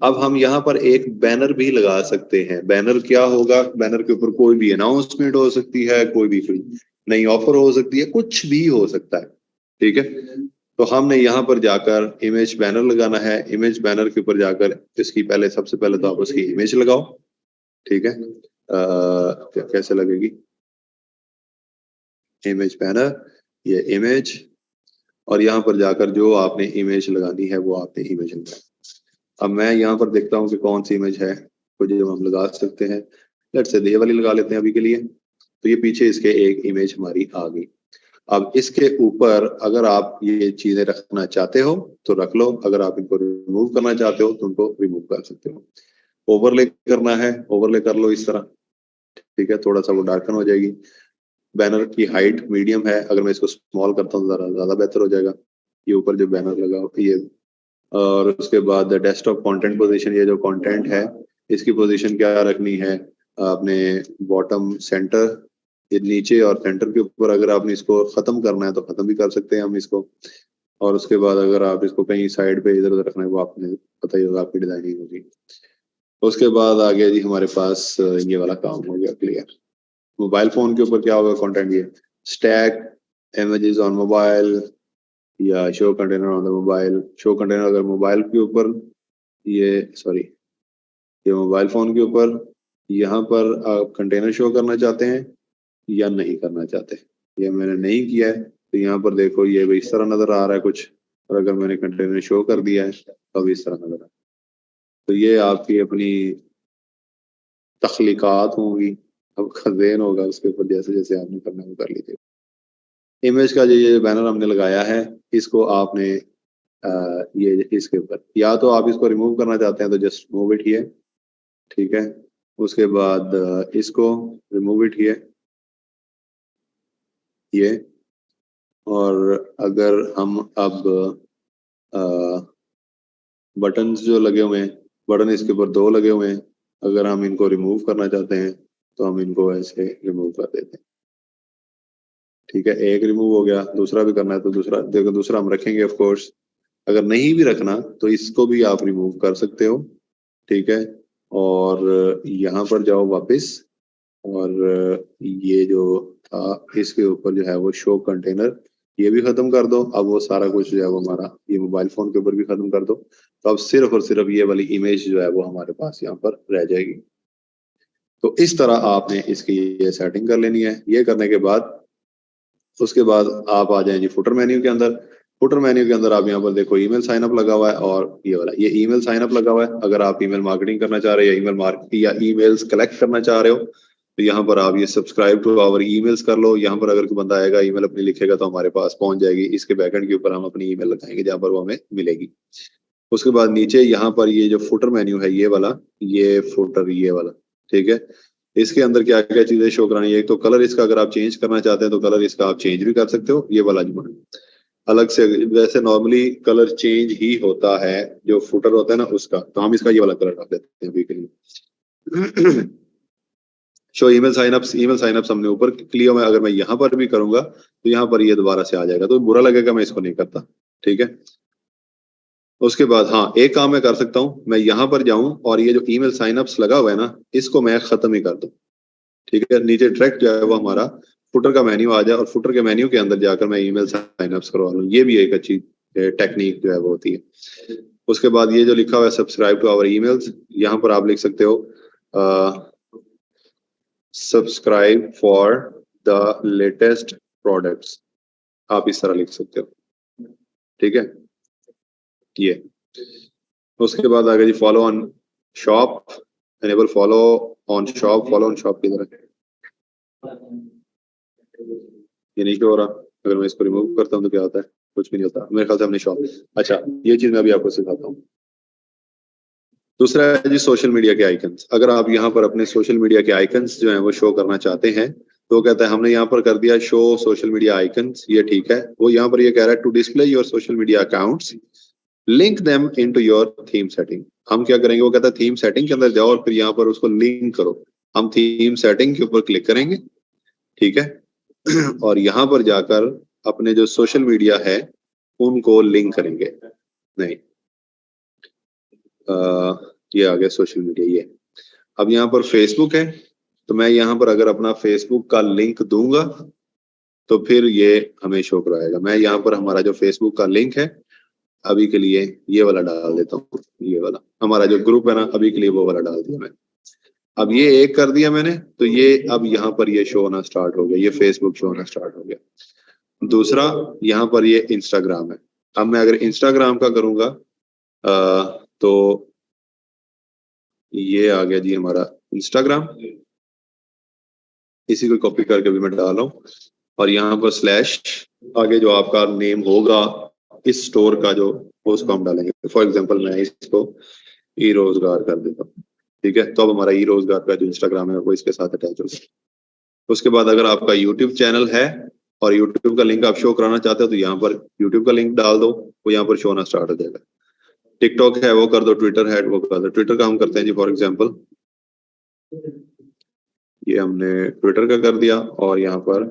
अब हम यहाँ पर एक बैनर भी लगा सकते हैं। बैनर क्या होगा, बैनर के ऊपर कोई भी अनाउंसमेंट हो सकती है, कोई भी कोई नई ऑफर हो सकती है, कुछ भी हो सकता है, ठीक है। तो हमने यहाँ पर जाकर इमेज बैनर लगाना है। इमेज बैनर के ऊपर जाकर इसकी पहले, सबसे पहले तो आप उसकी इमेज लगाओ, ठीक है। कैसे लगेगी इमेज बैनर, ये इमेज, और यहाँ पर जाकर जो आपने इमेज लगानी है वो आपने इमेज लगानी। अब मैं यहाँ पर देखता हूँ कि कौन सी इमेज है तो जो हम लगा सकते हैं। लेट्स से ये वाली लगा लेते हैं अभी के लिए। तो ये पीछे इसके एक इमेज हमारी आ गई। अब इसके ऊपर अगर आप ये चीजें रखना चाहते हो तो रख लो, अगर आप इनको रिमूव करना चाहते हो तो उनको रिमूव कर सकते हो। ओवरले करना है, ओवरले कर लो इस तरह, ठीक है। थोड़ा सा वो डार्कन हो जाएगी। बैनर की हाइट मीडियम है, अगर मैं इसको स्मॉल करता हूँ जरा ज्यादा बेहतर हो जाएगा। ये ऊपर जो बैनर लगा ये, और उसके बाद डेस्कटॉप कंटेंट पोजीशन, ये जो कंटेंट है इसकी पोजीशन क्या रखनी है आपने, बॉटम सेंटर, ये नीचे और सेंटर के ऊपर। अगर आपने इसको खत्म करना है तो खत्म भी कर सकते हैं हम इसको। और उसके बाद अगर आप इसको कहीं साइड पे इधर उधर रखना है वो आपने पता ही होगा, आपकी डिजाइनिंग होगी। उसके बाद आ गया जी हमारे पास ये वाला काम हो गया क्लियर। मोबाइल फोन के ऊपर क्या होगा कंटेंट, ये स्टैक इमेजेस ऑन मोबाइल या show container on the mobile. Show container अगर मोबाइल के ऊपर, ये सॉरी ये मोबाइल फोन के ऊपर, यहाँ पर आप कंटेनर शो करना चाहते हैं या नहीं करना चाहते। ये मैंने नहीं किया है तो यहाँ पर देखो ये भी इस तरह नजर आ रहा है कुछ, और अगर मैंने कंटेनर शो कर दिया है तो इस तरह नजर आ रहा है। तो ये आपकी अपनी तख्लीकात होंगी, आपका ज़हन होगा उसके ऊपर, जैसे जैसे आपने करना वो कर लीजिए। इमेज का जो ये बैनर हमने लगाया है, इसको आपने ये इसके ऊपर, या तो आप इसको रिमूव करना चाहते हैं तो जस्ट मूव इट हियर, ठीक है। उसके बाद इसको रिमूव इट हियर, ये। और अगर हम अब बटन्स जो लगे हुए हैं, बटन इसके ऊपर 2 लगे हुए हैं, अगर हम इनको रिमूव करना चाहते हैं तो हम इनको ऐसे रिमूव कर देते हैं, ठीक है। एक रिमूव हो गया, दूसरा भी करना है तो दूसरा देखो, दूसरा हम रखेंगे ऑफ कोर्स। अगर नहीं भी रखना तो इसको भी आप रिमूव कर सकते हो, ठीक है। और यहाँ पर जाओ वापस, और ये जो था इसके ऊपर जो है वो शो कंटेनर, ये भी खत्म कर दो। अब वो सारा कुछ जो है वो हमारा ये मोबाइल फोन के ऊपर भी खत्म कर दो, तो अब सिर्फ और सिर्फ ये वाली इमेज जो है वो हमारे पास यहाँ पर रह जाएगी। तो इस तरह आपने इसकी ये सेटिंग कर लेनी है। ये करने के बाद उसके बाद आप आ जाएं जी फुटर मेन्यू के अंदर। फुटर मेन्यू के अंदर आप यहाँ पर देखो ईमेल साइन अप लगा हुआ है, और ये वाला ये ईमेल साइन अप लगा हुआ है। अगर आप ईमेल मार्केटिंग करना चाह रहे हो या ईमेल मार्केटिंग या ईमेल्स कलेक्ट करना चाह रहे हो तो यहाँ पर आप ये सब्सक्राइब टू आवर ईमेल्स कर लो। यहाँ पर अगर कोई बंदा आएगा ईमेल अपनी लिखेगा तो हमारे पास पहुंच जाएगी, इसके बैकएंड के ऊपर हम अपनी ईमेल लगाएंगे जहाँ पर वो हमें मिलेगी। उसके बाद नीचे यहाँ पर ये जो फुटर मेन्यू है ये वाला, ये फुटर ये वाला, ठीक है। इसके अंदर क्या क्या चीजें शो करानी है, एक तो कलर इसका अगर आप चेंज करना चाहते हैं तो कलर इसका आप चेंज भी कर सकते हो, ये वाला जो अलग से। वैसे नॉर्मली कलर चेंज ही होता है जो फुटर होता है ना उसका, तो हम इसका ये वाला कलर डाल देते हैं अभी के लिए। शो ईमेल साइनअप्स हमने ऊपर क्लियर में, अगर मैं यहाँ पर भी करूंगा तो यहाँ पर ये दोबारा से आ जाएगा, तो बुरा लगेगा, मैं इसको नहीं करता, ठीक है। उसके बाद हाँ एक काम मैं कर सकता हूँ, मैं यहाँ पर जाऊं और ये जो ईमेल साइनअप्स लगा हुआ है ना इसको मैं खत्म ही कर दूं, ठीक है। नीचे डायरेक्ट जो है वो हमारा फुटर का मेन्यू आ जाए और फुटर के मेन्यू के अंदर जाकर मैं ईमेल साइनअप्स करवा लूँ, ये भी एक अच्छी टेक्निक जो है वो होती है। उसके बाद ये जो लिखा हुआ है सब्सक्राइब टू आवर ईमेल्स, यहाँ पर आप लिख सकते हो subscribe for the latest products, आप इस तरह लिख सकते हो, ठीक है। ये उसके बाद आगे जी follow on shop, enable follow on shop की तरह ये नहीं हो रहा। अगर मैं इसको रिमूव करता हूँ तो क्या होता है, कुछ भी नहीं होता मेरे ख्याल से हमने शॉप। अच्छा ये चीज मैं अभी आपको सिखाता हूँ। दूसरा है जी सोशल मीडिया के आइकन्स। अगर आप यहाँ पर अपने सोशल मीडिया के आइकन्स जो हैं वो शो करना चाहते हैं तो कहता है हमने यहाँ पर कर दिया शो सोशल मीडिया आइकन्स, ये ठीक है। वो यहाँ पर ये कह रहा है to display your social media accounts link them into your theme setting. हम क्या करेंगे, वो कहता है थीम सेटिंग के अंदर जाओ और फिर यहाँ पर उसको लिंक करो। हम थीम सेटिंग के ऊपर क्लिक करेंगे, ठीक है। और यहाँ पर जाकर अपने जो सोशल मीडिया है उनको लिंक करेंगे। नहीं ये आ गया सोशल मीडिया, ये अब यहाँ पर फेसबुक है तो मैं यहाँ पर अगर अपना फेसबुक का लिंक दूंगा तो फिर ये हमें शो कराएगा। मैं यहाँ पर हमारा जो फेसबुक का लिंक है अभी के लिए ये वाला डाल देता हूँ, ये वाला हमारा जो ग्रुप है ना अभी के लिए वो वाला डाल दिया मैं। अब ये एक कर दिया मैंने तो ये अब यहाँ पर ये शो होना स्टार्ट हो गया, ये फेसबुक शो होना स्टार्ट हो गया। दूसरा यहाँ पर ये इंस्टाग्राम है। अब मैं अगर इंस्टाग्राम का करूंगा तो ये आ गया जी हमारा इंस्टाग्राम, इसी को कॉपी करके भी मैं डाल रहा हूँ। और यहाँ पर स्लैश आगे जो आपका नेम होगा इस स्टोर का जो उसको हम डालेंगे। फॉर एग्जांपल मैं इसको ई रोजगार कर देता हूँ, ठीक है। तो अब हमारा ई रोजगार का जो इंस्टाग्राम है वो इसके साथ अटैच होगा। उसके बाद अगर आपका यूट्यूब चैनल है और यूट्यूब का लिंक आप शो कराना चाहते हो तो यहाँ पर यूट्यूब का लिंक डाल दो, वो यहाँ पर शो होना स्टार्ट हो जाएगा। टिकटॉक है वो कर दो, ट्विटर है वो कर दो। ट्विटर का हम करते हैं जी फॉर एग्जाम्पल ये हमने ट्विटर का कर दिया और यहाँ पर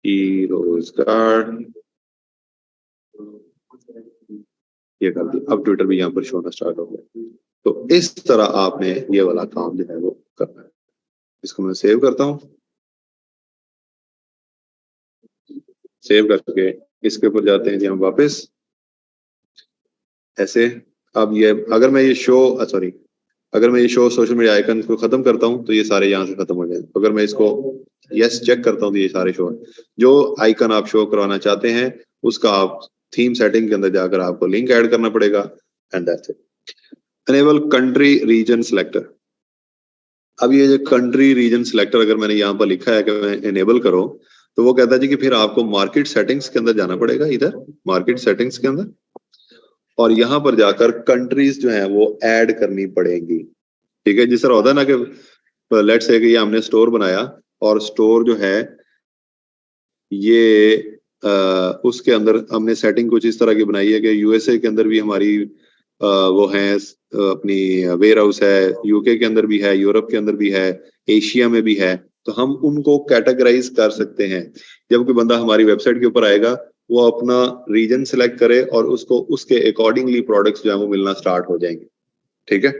ई रोजगार ये कर दिया। अब ट्विटर भी यहाँ पर शो होना स्टार्ट हो गया। तो इस तरह आपने ये वाला काम जो है वो करना है। इसको मैं सेव करता हूँ, सेव करके इसके ऊपर जाते हैं जी हम वापस ऐसे। अब ये अगर मैं ये शो सॉरी अगर मैं ये शो सोशल मीडिया आइकन को खत्म करता हूँ तो ये सारे यहाँ से खत्म हो जाएंगे। अगर मैं इसको यस चेक करता हूँ तो ये सारे शो हैं। जो आइकन आप शो करवाना चाहते हैं उसका आप थीम सेटिंग के अंदर जाकर आपको लिंक ऐड करना पड़ेगा and that's it. Enable country region selector. अब ये जो कंट्री रीजन सिलेक्टर अगर मैंने यहाँ पर लिखा है कि मैं एनेबल करो तो वो कहता है जी कि फिर आपको मार्केट सेटिंग्स के अंदर जाना पड़ेगा, इधर मार्केट सेटिंग्स के अंदर, और यहाँ पर जाकर कंट्रीज जो है वो ऐड करनी पड़ेंगी। ठीक है, जिस तरह होता है ना कि लेट्स से कि ये हमने स्टोर बनाया और स्टोर जो है ये उसके अंदर हमने सेटिंग कुछ इस तरह की बनाई है कि यूएसए के अंदर भी हमारी वो है अपनी वेयर हाउस है, यूके के अंदर भी है, यूरोप के अंदर भी है, एशिया में भी है। तो हम उनको कैटेगराइज कर सकते हैं। जब कोई बंदा हमारी वेबसाइट के ऊपर आएगा वो अपना रीजन सिलेक्ट करे और उसको उसके अकॉर्डिंगली प्रोडक्ट्स जो है वो मिलना स्टार्ट हो जाएंगे। ठीक है,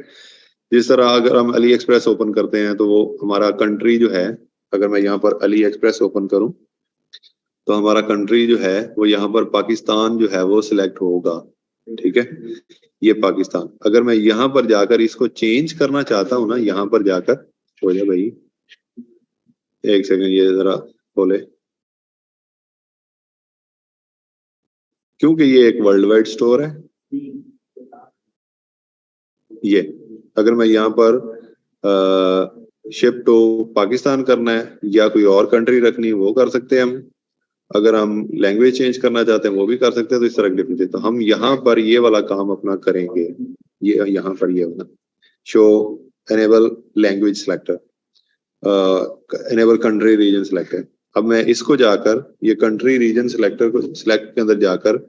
जिस तरह अगर हम अली एक्सप्रेस ओपन करते हैं तो वो हमारा कंट्री जो है, अगर मैं यहाँ पर अली एक्सप्रेस ओपन करूं तो हमारा कंट्री जो है वो यहाँ पर पाकिस्तान जो है वो सिलेक्ट होगा। ठीक है, ये पाकिस्तान। अगर मैं यहाँ पर जाकर इसको चेंज करना चाहता हूँ ना, यहाँ पर जाकर हो जाए भाई, एक सेकंड ये जरा खोले, क्योंकि ये एक वर्ल्ड वाइड स्टोर है। ये अगर मैं यहाँ पर शिप टू पाकिस्तान करना है या कोई और कंट्री रखनी है वो कर सकते हैं हम। अगर हम लैंग्वेज चेंज करना चाहते हैं वो भी कर सकते हैं। तो इस तरह की डिफरेंस है। तो हम यहाँ पर ये वाला काम अपना करेंगे। ये यहाँ पर ये वाला show enable language selector, enable country region selector. अब मैं इसको जाकर ये कंट्री रीजन सिलेक्टर को सिलेक्ट के अंदर जाकर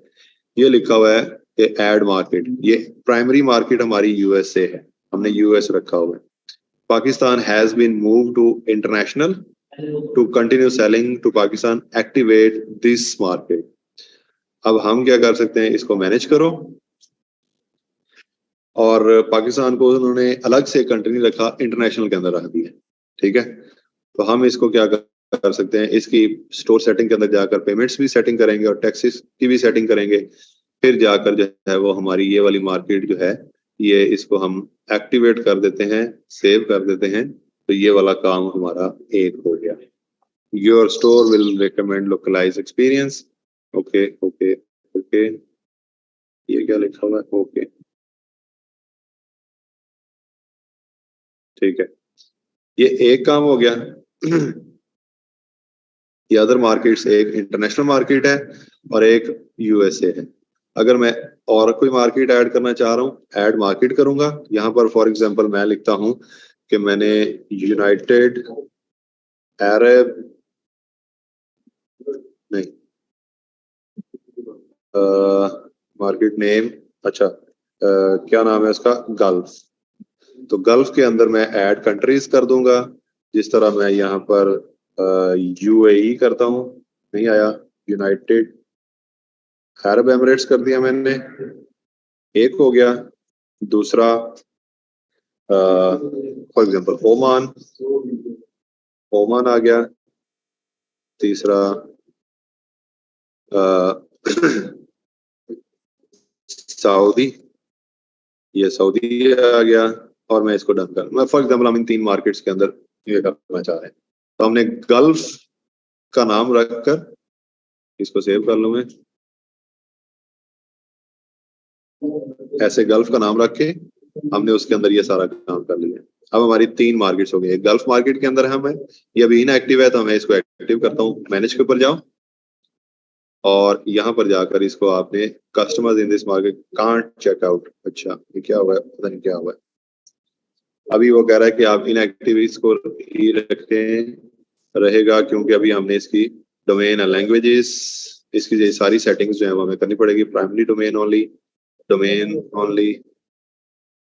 ये लिखा हुआ है कि ऐड मार्केट। ये प्राइमरी मार्केट हमारी यूएसए है, हमने यूएस रखा हुआ है। Pakistan has been move to international to continue selling to Pakistan, activate this market. अब हम क्या कर सकते हैं, इसको मैनेज करो, और पाकिस्तान को उन्होंने अलग से कंट्री नहीं रखा, इंटरनेशनल के अंदर रख दिया। ठीक है, तो हम इसको क्या कर सकते हैं, इसकी स्टोर सेटिंग के अंदर जाकर पेमेंट्स भी सेटिंग करेंगे और टैक्सेस की भी सेटिंग करेंगे। फिर जाकर जो है वो हमारी ये वाली मार्केट जो है ये इसको हम एक्टिवेट कर देते हैं, सेव कर देते हैं। तो ये वाला काम हमारा एक हो गया। Your store will recommend localise experience. Okay okay okay, ये क्या लिखा हुआ है, ओके ठीक है, ये एक काम हो गया। ये अदर मार्केट्स, एक इंटरनेशनल मार्केट है और एक यूएसए है। अगर मैं और कोई मार्केट ऐड करना चाह रहा हूँ, ऐड मार्केट करूंगा। यहाँ पर फॉर एग्जांपल मैं लिखता हूँ कि मैंने यूनाइटेड अरब नहीं मार्केट नेम, अच्छा क्या नाम है उसका, गल्फ। तो गल्फ के अंदर मैं ऐड कंट्रीज कर दूंगा। जिस तरह मैं यहाँ पर यूएई करता हूँ, नहीं आया, यूनाइटेड अरब एमिरेट्स कर दिया मैंने, एक हो गया। दूसरा फॉर एग्जांपल ओमान, ओमान आ गया। तीसरा सऊदी, ये सऊदी आ गया। और मैं इसको डन कर, मैं फॉर एग्जांपल हम इन 3 मार्केट्स के अंदर ये करना चाह रहे हैं। तो हमने गल्फ का नाम रखकर, इसको सेव कर लूं मैं, ऐसे गल्फ का नाम रख के हमने उसके अंदर ये सारा काम कर लिया। अब हमारी 3 मार्केट्स हो गई। गल्फ मार्केट के अंदर हम है, ये अभी इनएक्टिव है तो मैं इसको एक्टिव करता हूँ। मैनेज के ऊपर जाओ और यहाँ पर जाकर इसको आपने customers in this market can't check out, अच्छा ये क्या हुआ है, पता नहीं क्या हुआ है। अभी वो कह रहा है कि आप इनएक्टिव इसको ही रखें, रहेगा क्योंकि अभी हमने इसकी डोमेन एंड लैंग्वेजेस, इसकी सारी सेटिंग्स जो है वो हमें करनी पड़ेगी। प्राइमरी डोमेन ओनली,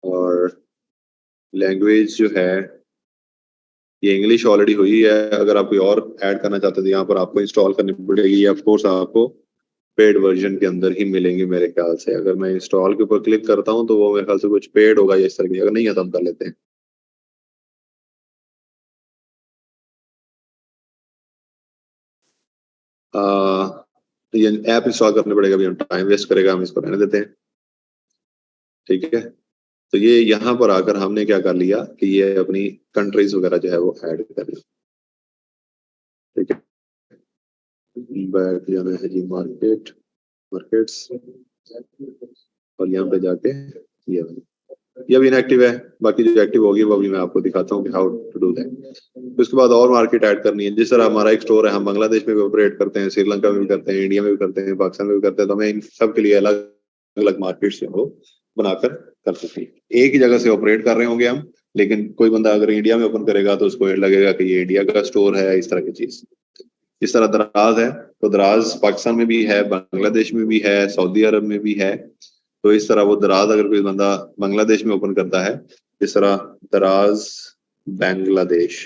और लैंग्वेज जो है ये इंग्लिश ऑलरेडी हुई है। अगर आप कोई और ऐड करना चाहते हैं तो यहाँ पर आपको इंस्टॉल करनी पड़ेगी, ऑफ कोर्स आपको पेड वर्जन के अंदर ही मिलेंगे मेरे ख्याल से। अगर मैं इंस्टॉल के ऊपर क्लिक करता हूँ तो वो मेरे ख्याल से कुछ पेड होगा या इस तरह की, अगर नहीं है तो हम कर लेते हैं। ये ऐप इंस्टॉल करने पड़ेगा, अभी हम टाइम वेस्ट करेगा, हम इसको रहने देते हैं। ठीक है, तो ये यहाँ पर आकर हमने क्या कर लिया कि ये अपनी कंट्रीज वगैरह जो है वो ऐड कर ली। ठीक है, बैठ जाना है जी मार्केट्स, और यहाँ पे जाके ये अभी इनएक्टिव है, बाकी जो एक्टिव होगी वो अभी मैं आपको दिखाता हूँ कि हाउ टू डू दैट। उसके बाद और मार्केट ऐड करनी है। जिस तरह हमारा एक स्टोर है, हम बांग्लादेश में भी ऑपरेट करते हैं, श्रीलंका में भी करते हैं, इंडिया में भी करते हैं, पाकिस्तान में भी करते हैं, तो हमें इन सब के लिए अलग अलग मार्केट से वो बनाकर कर सकते हैं। एक ही जगह से ऑपरेट कर रहे होंगे हम, लेकिन कोई बंदा अगर इंडिया में ओपन करेगा तो उसको लगेगा कि ये इंडिया का स्टोर है, इस तरह की चीज। इस तरह दराज है तो दराज पाकिस्तान में भी है, बांग्लादेश में भी है, सऊदी अरब में भी है। तो इस तरह वो दराज अगर कोई बंदा बांग्लादेश में ओपन करता है, इस तरह दराज बांग्लादेश,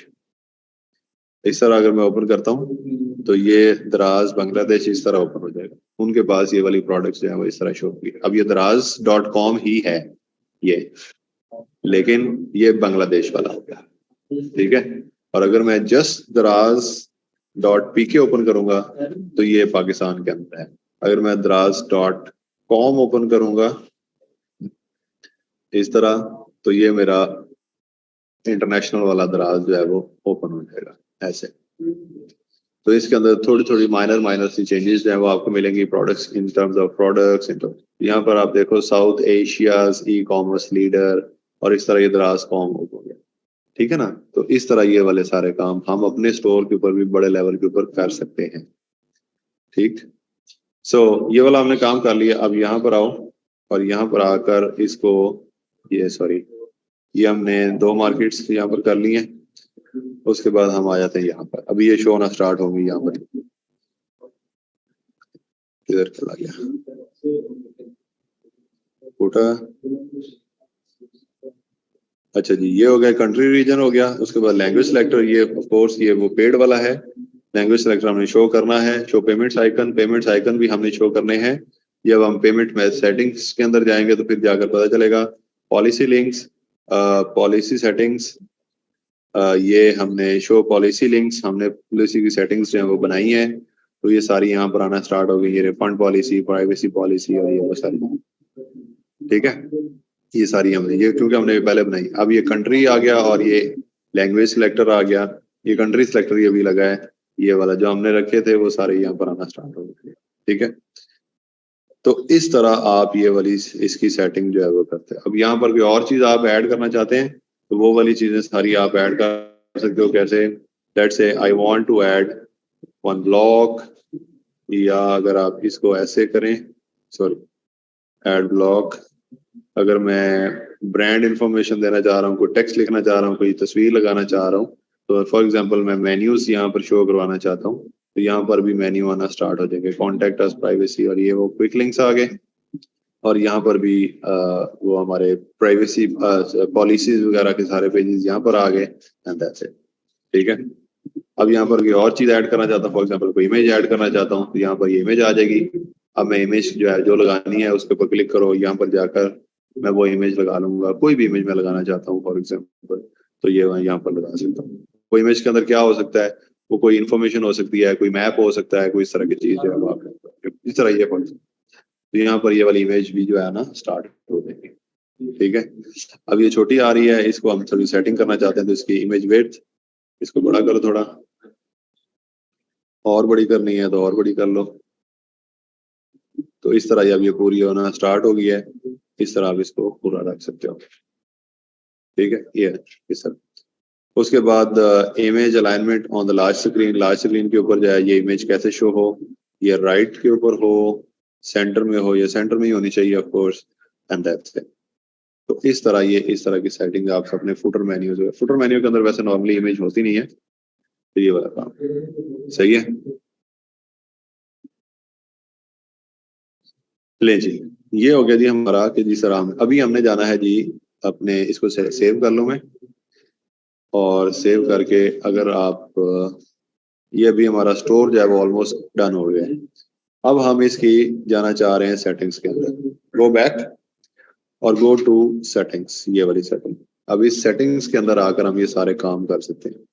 इस तरह अगर मैं ओपन करता हूँ तो ये दराज बांग्लादेश इस तरह ओपन हो जाएगा। उनके पास ये वाली प्रोडक्ट्स जो है वो इस तरह शो होगी। अब ये दराज.com ही है ये, लेकिन ये बांग्लादेश वाला हो गया। ठीक है, और अगर मैं जस्ट दराज.pk ओपन करूंगा तो ये पाकिस्तान के अंदर है। अगर मैं दराज.com ओपन करूंगा इस तरह, तो ये मेरा इंटरनेशनल वाला दराज जो है वो ओपन हो जाएगा ऐसे। तो इसके अंदर थोड़ी थोड़ी माइनर सी चेंजेस जो है वो आपको मिलेंगी। Products, in terms of products, यहाँ पर आप देखो south Asia's e commerce leader, और इस तरह ये दराज.com हो गया। ठीक है ना, तो इस तरह ये वाले सारे काम हम अपने स्टोर के ऊपर भी बड़े लेवल के ऊपर कर सकते हैं। ठीक, सो ये वाला हमने काम कर लिया। अब यहाँ पर आओ, और यहाँ पर आकर इसको ये हमने 2 मार्केट्स यहाँ पर कर लिए। उसके बाद हम आ जाते हैं यहाँ पर। अभी ये शो होना स्टार्ट होगी। यहाँ पर किधर चला गया फूटा? अच्छा जी, ये हो गया कंट्री रीजन हो गया। उसके बाद लैंग्वेज सिलेक्टर, ये ऑफ कोर्स ये वो पेड वाला है। लैंग्वेज सिलेक्टर हमने शो करना है। शो पेमेंट्स आइकन भी हमने शो करने हैं। जब हम पेमेंट में सेटिंग्स के अंदर जाएंगे तो फिर जाकर पता चलेगा। पॉलिसी लिंक्स, पॉलिसी सेटिंग्स, ये हमने शो पॉलिसी लिंक्स, हमने पॉलिसी की सेटिंग्स जो है वो बनाई है। तो ये सारी यहाँ पर आना स्टार्ट हो गई। ये रिफंड पॉलिसी, प्राइवेसी पॉलिसी, और ये वो सारी। ठीक है, ये सारी हमने, ये क्योंकि हमने पहले बनाई। अब ये कंट्री आ गया और ये लैंग्वेज सिलेक्टर आ गया। ये कंट्री सिलेक्टर ये भी लगा है। ये वाला जो हमने रखे थे वो सारे यहाँ पर आना स्टार्ट हो गए। ठीक है, तो इस तरह आप ये वाली इसकी सेटिंग जो है वो करते हैं। अब यहाँ पर कोई और चीज आप ऐड करना चाहते हैं तो वो वाली चीजें सारी आप ऐड कर सकते हो। कैसे? Let's say I want to add one block, या अगर आप इसको ऐसे करें, सॉरी, ऐड ब्लॉक। अगर मैं ब्रांड इंफॉर्मेशन देना चाह रहा हूँ, कोई टेक्स्ट लिखना चाह रहा हूँ, कोई तस्वीर लगाना चाह रहा हूँ, तो फॉर एग्जांपल मैं मेन्यूज यहाँ पर शो करवाना चाहता हूँ, तो यहाँ पर भी मेन्यू आना स्टार्ट हो जाएंगे। कॉन्टेक्ट अस, प्राइवेसी, और ये वो क्विक लिंक्स आ गए। और यहाँ पर भी वो हमारे प्राइवेसी पॉलिसीज वगैरह के सारे पेजेस यहाँ पर आ गए। And that's it. ठीक है, अब यहाँ पर कोई और चीज ऐड करना चाहता हूँ, फॉर एग्जांपल कोई इमेज ऐड करना चाहता हूँ, तो यहाँ पर ये इमेज आ जाएगी। अब मैं इमेज जो है जो लगानी है उसके ऊपर क्लिक करो, यहाँ पर जाकर मैं वो इमेज लगा लूंगा। कोई भी इमेज मैं लगाना चाहता हूँ फॉर एग्जांपल, तो ये मैं यहाँ पर लगा सकता हूँ। वो इमेज के अंदर क्या हो सकता है, वो कोई इन्फॉर्मेशन हो सकती है, कोई मैप हो सकता है, कोई इस तरह की चीज है। वो आप इस तरह ये फंक्शन, तो यहाँ पर ये वाली इमेज भी जो है ना स्टार्ट हो जाएगी। ठीक है, अब ये छोटी आ रही है, इसको हम थोड़ी सेटिंग करना चाहते हैं, तो इसकी इमेज विड्थ इसको बड़ा करो, थोड़ा और बड़ी करनी है तो और बड़ी कर लो। तो इस तरह अब ये पूरी होना स्टार्ट हो गई है। इस तरह आप इसको पूरा रख सकते हो। ठीक है, ये इस तरह। उसके बाद image alignment on the large screen, large screen के ऊपर जो है ये इमेज कैसे शो हो, ये राइट के ऊपर हो, सेंटर में हो, ये सेंटर में ही होनी चाहिए of course, and that's it. तो इस तरह की सेटिंग आप अपने फुटर मेन्यू जो है, फुटर मेन्यू के अंदर वैसे नॉर्मली इमेज होती नहीं है, तो ये वाला काम सही है। ले जी, ये हो गया जी हमारा कि जी सर अभी हमने जाना है जी अपने, इसको सेव कर लूं मैं, और सेव करके अगर आप ये अभी हमारा स्टोर जो है वो ऑलमोस्ट डन हो गया है। अब हम इसकी जाना चाह रहे हैं सेटिंग्स के अंदर, गो बैक और गो टू सेटिंग्स, ये वाली सेटिंग। अब इस सेटिंग्स के अंदर आकर हम ये सारे काम कर सकते हैं।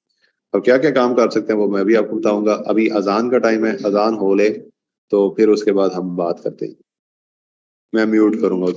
अब क्या क्या काम कर सकते हैं वो मैं भी आपको बताऊंगा। अभी अजान का टाइम है, अजान हो ले तो फिर उसके बाद हम बात करते हैं। मैं म्यूट करूंगा।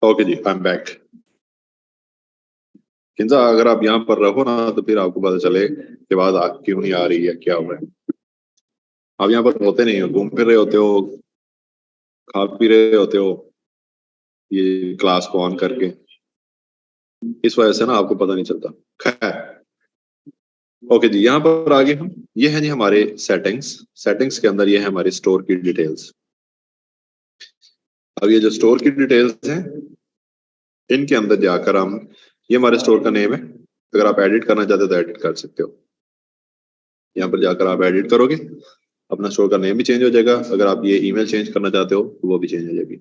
ओके जी, आई एम बैक। किंजा अगर आप यहाँ पर रहो ना तो फिर आपको पता चले कि बात क्यों नहीं आ रही है, क्या हुआ है। आप यहाँ पर होते नहीं हो, घूम फिर रहे होते हो, खा पी रहे होते हो ये क्लास को ऑन करके, इस वजह से ना आपको पता नहीं चलता। खैर, ओके जी, यहाँ पर आगे हम, ये है जी हमारे सेटिंग्स। सेटिंग्स के अंदर ये है हमारी स्टोर की डिटेल्स। अब ये जो स्टोर की डिटेल्स हैं इनके अंदर जाकर हम, ये हमारे स्टोर का नेम है, अगर आप एडिट करना चाहते हो तो एडिट कर सकते हो। यहाँ पर जाकर आप एडिट करोगे, अपना स्टोर का नेम भी चेंज हो जाएगा। अगर आप ये ईमेल चेंज करना चाहते हो तो वो भी चेंज हो जाएगी।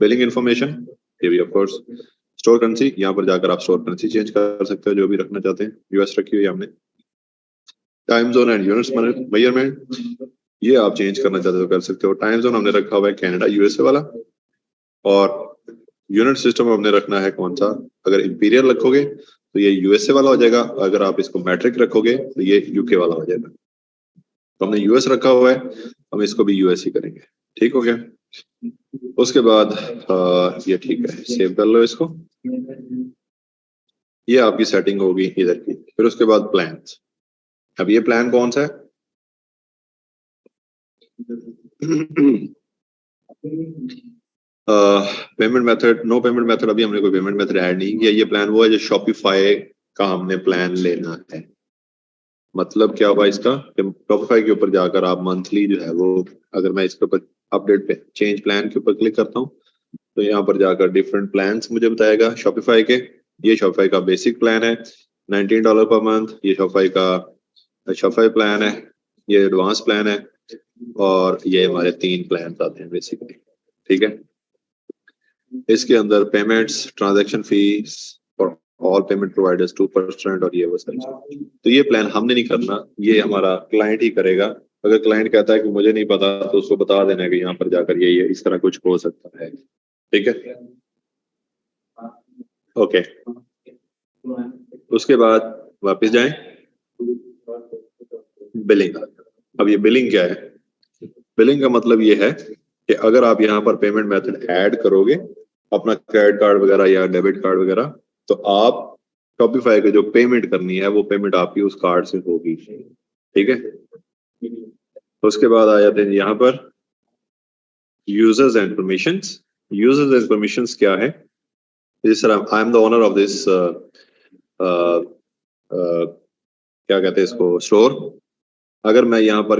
बिलिंग इन्फॉर्मेशन, ये भी ऑफ कोर्स। स्टोर करेंसी, यहाँ पर जाकर आप स्टोर करेंसी चेंज कर सकते हो जो भी रखना चाहते हैं। यूएस रखी हुई है हमने। Time zone and units measurement, ये आप चेंज करना चाहते हो कर सकते हो। टाइम जोन हमने रखा हुआ है कनाडा यूएसए वाला, और यूनिट सिस्टम हमने रखना है कौन सा, अगर इंपीरियल रखोगे तो ये यूएसए वाला हो जाएगा, अगर आप इसको मैट्रिक रखोगे तो ये यूके वाला हो जाएगा। तो हमने यूएस रखा हुआ है, हम इसको भी यूएस ही करेंगे। ठीक हो गया। उसके बाद ये ठीक है, सेव कर लो इसको। ये आपकी सेटिंग होगी इधर की। फिर उसके बाद प्लान्स। अब ये प्लान कौन सा है? Payment method, no payment method, अभी हमने कोई पेमेंट मेथड ऐड नहीं किया। ये प्लान वो है जो शॉपिफाई का हमने प्लान लेना है। मतलब क्या होगा इसका? शॉपिफाई के ऊपर जाकर आप मंथली जो है वो, अगर मैं इसके ऊपर अपडेट पे चेंज प्लान के ऊपर क्लिक करता हूँ तो यहाँ पर जाकर डिफरेंट प्लान्स मुझे बताएगा शॉपिफाई के। ये शॉपिफाई का बेसिक प्लान है $19 पर मंथ, ये शॉपिफाई प्लान है, ये एडवांस प्लान है, और ये हमारे 3 प्लान आते हैं बेसिकली। ठीक है, इसके अंदर payments, transaction fees for all payment providers 2% और ये वो सारी चीज़। तो ये प्लान हमने नहीं करना, ये हमारा क्लाइंट ही करेगा। अगर क्लाइंट कहता है कि मुझे नहीं पता तो उसको बता देना है कि यहाँ पर जाकर ये इस तरह कुछ हो सकता है। ठीक है, ओके। उसके बाद वापस जाएं, बिलिंग। अब ये बिलिंग क्या है? बिलिंग का मतलब ये है कि अगर आप यहाँ पर पेमेंट मेथड ऐड करोगे अपना क्रेडिट कार्ड वगैरह या डेबिट कार्ड वगैरह, तो आप शॉपिफाई को जो पेमेंट करनी है वो पेमेंट आपकी उस कार्ड से होगी। ठीक है, तो उसके बाद आ जाते हैं यहाँ पर users and permissions. Users and permissions क्या है? जिस तरह I am the owner of this क्या कहते हैं इसको, स्टोर। अगर मैं यहाँ पर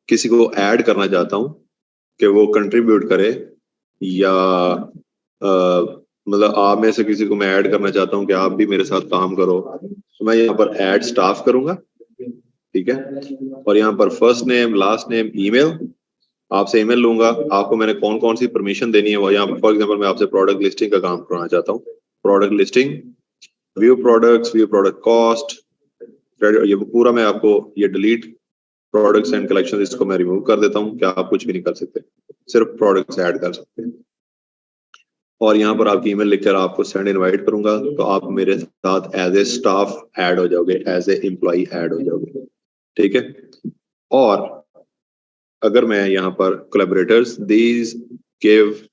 किसी को ऐड करना चाहता हूँ कि वो कंट्रीब्यूट करे, या मतलब आप में से किसी को मैं ऐड करना चाहता हूँ कि आप भी मेरे साथ काम करो, तो मैं यहाँ पर ऐड स्टाफ करूंगा। ठीक है, और यहाँ पर first name, last name, email, आपसे ईमेल लूंगा। आपको मैंने कौन कौन सी परमिशन देनी है वो यहाँ पर, फॉर एग्जांपल मैं आपसे प्रोडक्ट लिस्टिंग का काम कराना चाहता हूँ। Product listing, view products, view product cost, ये पूरा मैं आपको ये डिलीट प्रोडक्ट्स एंड कलेक्शन, इसको मैं रिमूव कर देता हूँ। क्या आप कुछ भी नहीं कर सकते, सिर्फ प्रोडक्ट्स ऐड कर सकते हैं। और यहाँ पर आपकी ईमेल लिखकर आपको सेंड इनवाइट करूंगा, तो आप मेरे साथ एज ए स्टाफ ऐड हो जाओगे, एज ए एम्प्लॉय ऐड हो जाओगे। ठीक है, और अगर मैं यहाँ पर collaborators, these give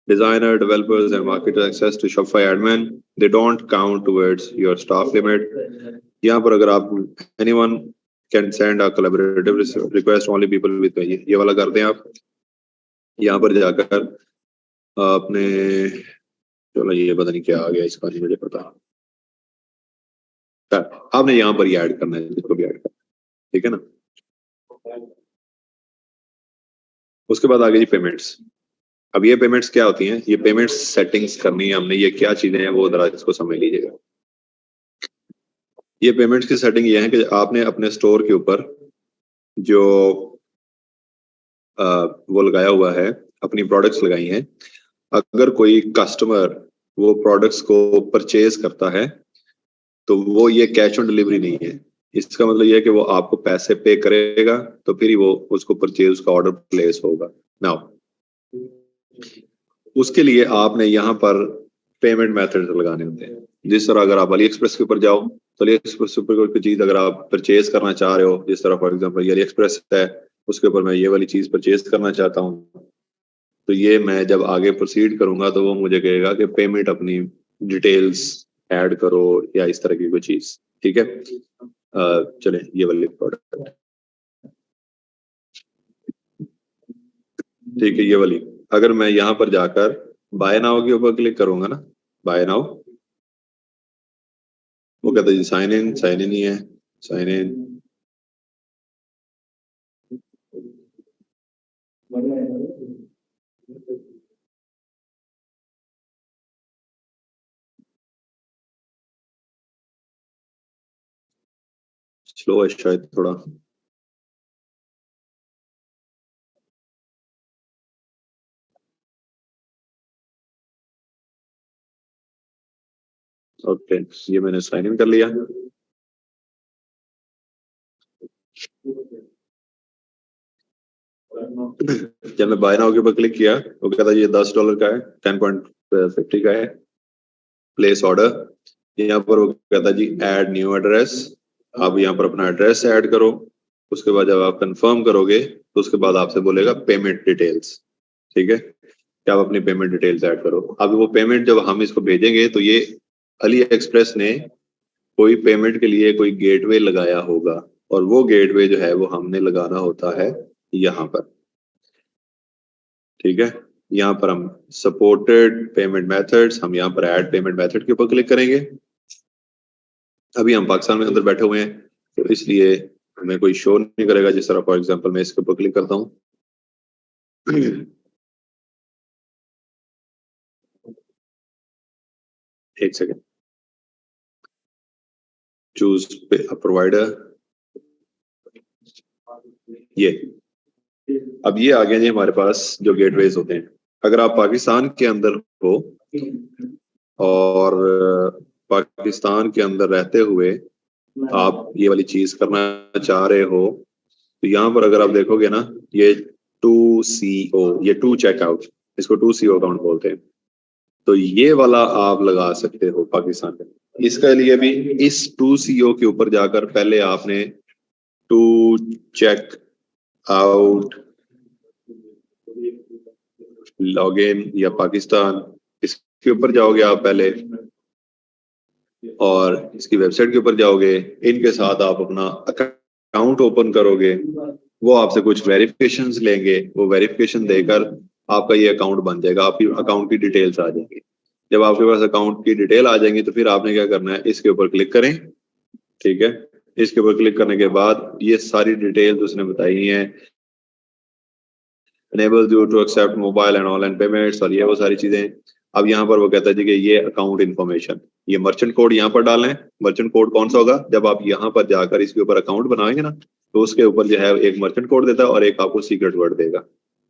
designer, developers and marketers access to Shopify admin, they don't count towards your staff limit. यहाँ पर अगर आप anyone can send a collaborative request, only people with ये वाला कर दें आप। यहाँ पर जाकर आपने, चलो ये पता नहीं क्या आ गया, इसका नहीं मुझे पता। आपने यहाँ पर ये ऐड करना है, जिसको भी ऐड करना है। ठीक है ना, उसके बाद आगे जी पेमेंट्स। अब ये पेमेंट्स क्या होती हैं? ये पेमेंट्स सेटिंग्स करनी है हमने। ये क्या चीजें हैं वो जरा इसको समझ लीजिएगा। ये पेमेंट्स की सेटिंग ये है कि आपने अपने स्टोर के ऊपर जो वो लगाया हुआ है, अपनी प्रोडक्ट्स लगाई हैं, अगर कोई कस्टमर वो प्रोडक्ट्स को परचेज करता है तो वो ये कैश ऑन डिलीवरी नहीं है। इसका मतलब ये है कि वो आपको पैसे पे करेगा तो फिर ही वो उसको परचेज, उसका ऑर्डर प्लेस होगा। नाउ उसके लिए आपने यहाँ पर पेमेंट मेथड लगाने होते हैं। जिस तरह अगर आप अली एक्सप्रेस के ऊपर जाओ तो अली एक्सप्रेस के ऊपर कोई चीज अगर आप परचेज करना चाह रहे हो, जिस तरह फॉर एग्जांपल ये अली एक्सप्रेस है, उसके ऊपर मैं ये वाली चीज परचेज करना चाहता हूँ, तो ये मैं जब आगे प्रोसीड करूंगा तो वो मुझे कहेगा कि पेमेंट अपनी डिटेल्स ऐड करो या इस तरह की कोई चीज। ठीक है, चले ये वाली प्रोडक्ट, ठीक है, ये वाली अगर मैं यहाँ पर जाकर बाय नाउ के ऊपर क्लिक करूंगा ना, बाय नाउ, वो कहता है जी साइन इन ही है, साइन इन। स्लो है शायद थोड़ा। ओके, ये मैंने साइन इन कर लिया। जब मैं बाय नाउ के ऊपर क्लिक किया वो कहता है ये $10 का है, 10.50 का है, प्लेस ऑर्डर। यहाँ पर वो कहता है जी ऐड न्यू एड्रेस। आप यहाँ पर अपना एड्रेस ऐड करो। उसके बाद जब आप कंफर्म करोगे तो उसके बाद आपसे बोलेगा पेमेंट डिटेल्स। ठीक है, कि आप अपनी पेमेंट डिटेल्स ऐड करो। अब वो पेमेंट जब हम इसको भेजेंगे तो ये अली एक्सप्रेस ने कोई पेमेंट के लिए कोई गेटवे लगाया होगा, और वो गेटवे जो है वो हमने लगाना होता है यहाँ पर। ठीक है, यहाँ पर हम सपोर्टेड पेमेंट मेथड्स, हम यहाँ पर ऐड पेमेंट मेथड के ऊपर क्लिक करेंगे। अभी हम पाकिस्तान में अंदर बैठे हुए हैं तो इसलिए हमें कोई शो नहीं करेगा। जिस तरह फॉर एग्जांपल मैं इसके ऊपर क्लिक करता हूँ, एक सेकेंड, चूज प्रोवाइडर, ये अब ये आ गया जी हमारे पास जो गेटवेज होते हैं। अगर आप पाकिस्तान के अंदर हो और पाकिस्तान के अंदर रहते हुए आप ये वाली चीज करना चाह रहे हो, तो यहाँ पर अगर आप देखोगे ना, ये 2CO, ये 2 चेकआउट, इसको 2CO अकाउंट बोलते हैं। तो ये वाला आप लगा सकते हो पाकिस्तान में। इसके लिए भी इस 2CO के ऊपर जाकर पहले आपने 2 चेक आउट लॉगिन या पाकिस्तान, इसके ऊपर जाओगे आप पहले और इसकी वेबसाइट के ऊपर जाओगे। इनके साथ आप अपना अकाउंट ओपन करोगे, वो आपसे कुछ वेरिफिकेशंस लेंगे, वो वेरिफिकेशन देकर आपका ये अकाउंट बन जाएगा, आपकी अकाउंट की डिटेल्स आ जाएंगी। जब आपके पास अकाउंट की डिटेल आ जाएंगी तो फिर आपने क्या करना है, इसके ऊपर क्लिक करें। ठीक है, इसके ऊपर क्लिक करने के बाद ये सारी डिटेल्स उसने बताई हैं, enables you to accept mobile and online payments, और ये वो सारी चीजें। अब यहाँ पर वो कहता है जी कि ये अकाउंट इन्फॉर्मेशन, ये मर्चेंट कोड यहाँ पर डालना है। मर्चेंट कोड कौन सा होगा, जब आप यहाँ पर जाकर इसके ऊपर अकाउंट बनाएंगे ना, तो उसके ऊपर जो है एक मर्चेंट कोड देता है और एक आपको सीक्रेट वर्ड देगा,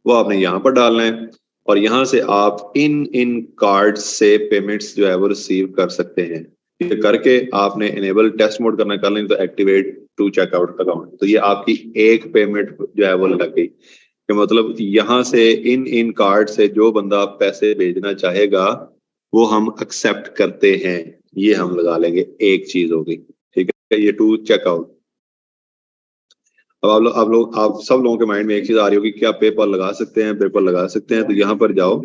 वो आपने यहाँ पर डालना है। और यहाँ से आप इन कार्ड से पेमेंट्स जो है वो रिसीव कर सकते हैं। ये करके आपने इनेबल टेस्ट मोड करना, कर लें तो एक्टिवेट 2 चेकआउट अकाउंट, तो ये आपकी एक पेमेंट जो है वो लग गई। मतलब यहाँ से इन कार्ड से जो बंदा पैसे भेजना चाहेगा वो हम एक्सेप्ट करते हैं, ये हम लगा लेंगे, एक चीज होगी। ठीक है, ये 2 चेकआउट। अब आप सब लोगों के माइंड में एक चीज आ रही होगी, क्या पेपल लगा सकते हैं, पेपल लगा सकते हैं। तो यहाँ पर जाओ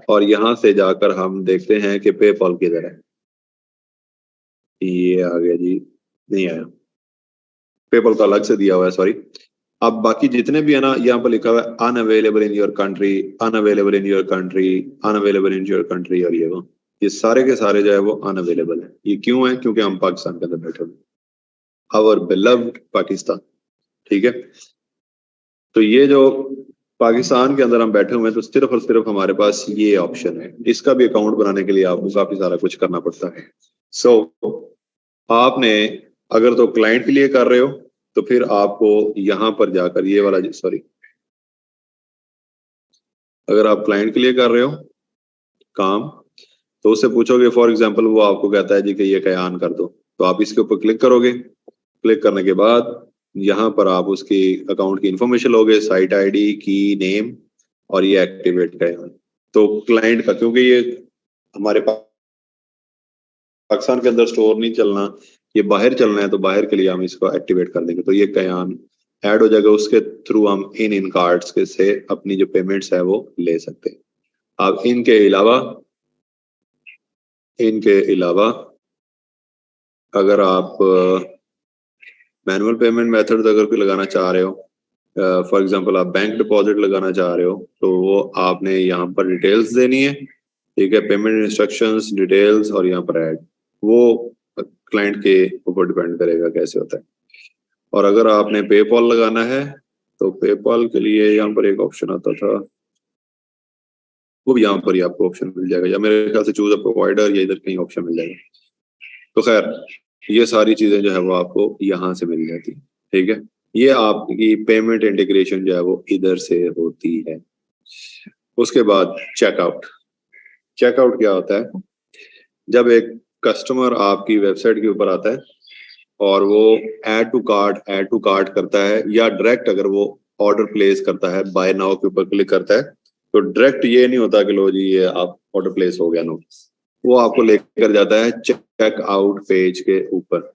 और यहाँ से जाकर हम देखते हैं कि पेपल किधर है। ये आ गया जी, नहीं आया, पेपल का अलग से दिया हुआ है, सॉरी। अब बाकी जितने भी है ना, यहाँ पर लिखा हुआ है unavailable in your country, unavailable in your country, unavailable in your country, और ये सारे के सारे जो है वो अनअवेलेबल है। ये क्यों है, क्योंकि हम पाकिस्तान के अंदर बैठे हुए, आवर बिलव्ड पाकिस्तान। ठीक है, तो ये जो पाकिस्तान के अंदर हम बैठे हुए हैं, तो सिर्फ और सिर्फ हमारे पास ये ऑप्शन है। इसका भी अकाउंट बनाने के लिए आपको काफी सारा कुछ करना पड़ता है। सो आपने अगर तो क्लाइंट के लिए कर रहे हो तो फिर आपको यहाँ पर जाकर ये वाला, सॉरी, अगर आप क्लाइंट के लिए कर रहे हो काम, तो उससे पूछोगे, फॉर एग्जांपल वो आपको कहता है जी कि ये कयान कर दो, तो आप इसके ऊपर क्लिक करोगे। क्लिक करने के बाद यहाँ पर आप उसकी अकाउंट की इंफॉर्मेशन लोगे, साइट आईडी, की, नेम, और ये एक्टिवेट कयान। तो क्लाइंट का, क्योंकि ये हमारे पाकिस्तान के अंदर स्टोर नहीं चलना, ये बाहर चलना है, तो बाहर के लिए हम इसको एक्टिवेट कर देंगे, तो ये कयान ऐड हो जाएगा। उसके थ्रू हम इन कार्ड्स के से अपनी जो पेमेंट्स है वो ले सकते हैं। अब इनके अलावा अगर आप मैनुअल पेमेंट मेथड अगर कोई लगाना चाह रहे हो, फॉर एग्जांपल आप बैंक डिपॉजिट लगाना चाह रहे हो, तो वो आपने यहाँ पर डिटेल्स देनी है। ठीक है, पेमेंट इंस्ट्रक्शंस, डिटेल्स, और यहाँ पर ऐड, वो क्लाइंट के ऊपर डिपेंड करेगा कैसे होता है। और अगर आपने पेपॉल लगाना है तो पेपॉल के लिए यहाँ पर एक ऑप्शन आता था, वो भी यहाँ पर ही आपको ऑप्शन मिल जाएगा, या मेरे ख्याल से चूज अ प्रोवाइडर, या इधर कहीं ऑप्शन मिल जाएगा। तो खैर ये सारी चीजें जो है वो आपको यहाँ से मिल जाती है। ठीक है, ये आपकी पेमेंट इंटीग्रेशन जो है वो इधर से होती है। उसके बाद चेकआउट। चेकआउट क्या होता है, जब एक कस्टमर आपकी वेबसाइट के ऊपर आता है और वो ऐड टू कार्ट करता है, या डायरेक्ट अगर वो ऑर्डर प्लेस करता है, बाय नाउ के ऊपर क्लिक करता है, तो डायरेक्ट ये नहीं होता कि लो जी ये आप ऑर्डर प्लेस हो गया, नो, वो आपको लेकर जाता है चेकआउट पेज के ऊपर।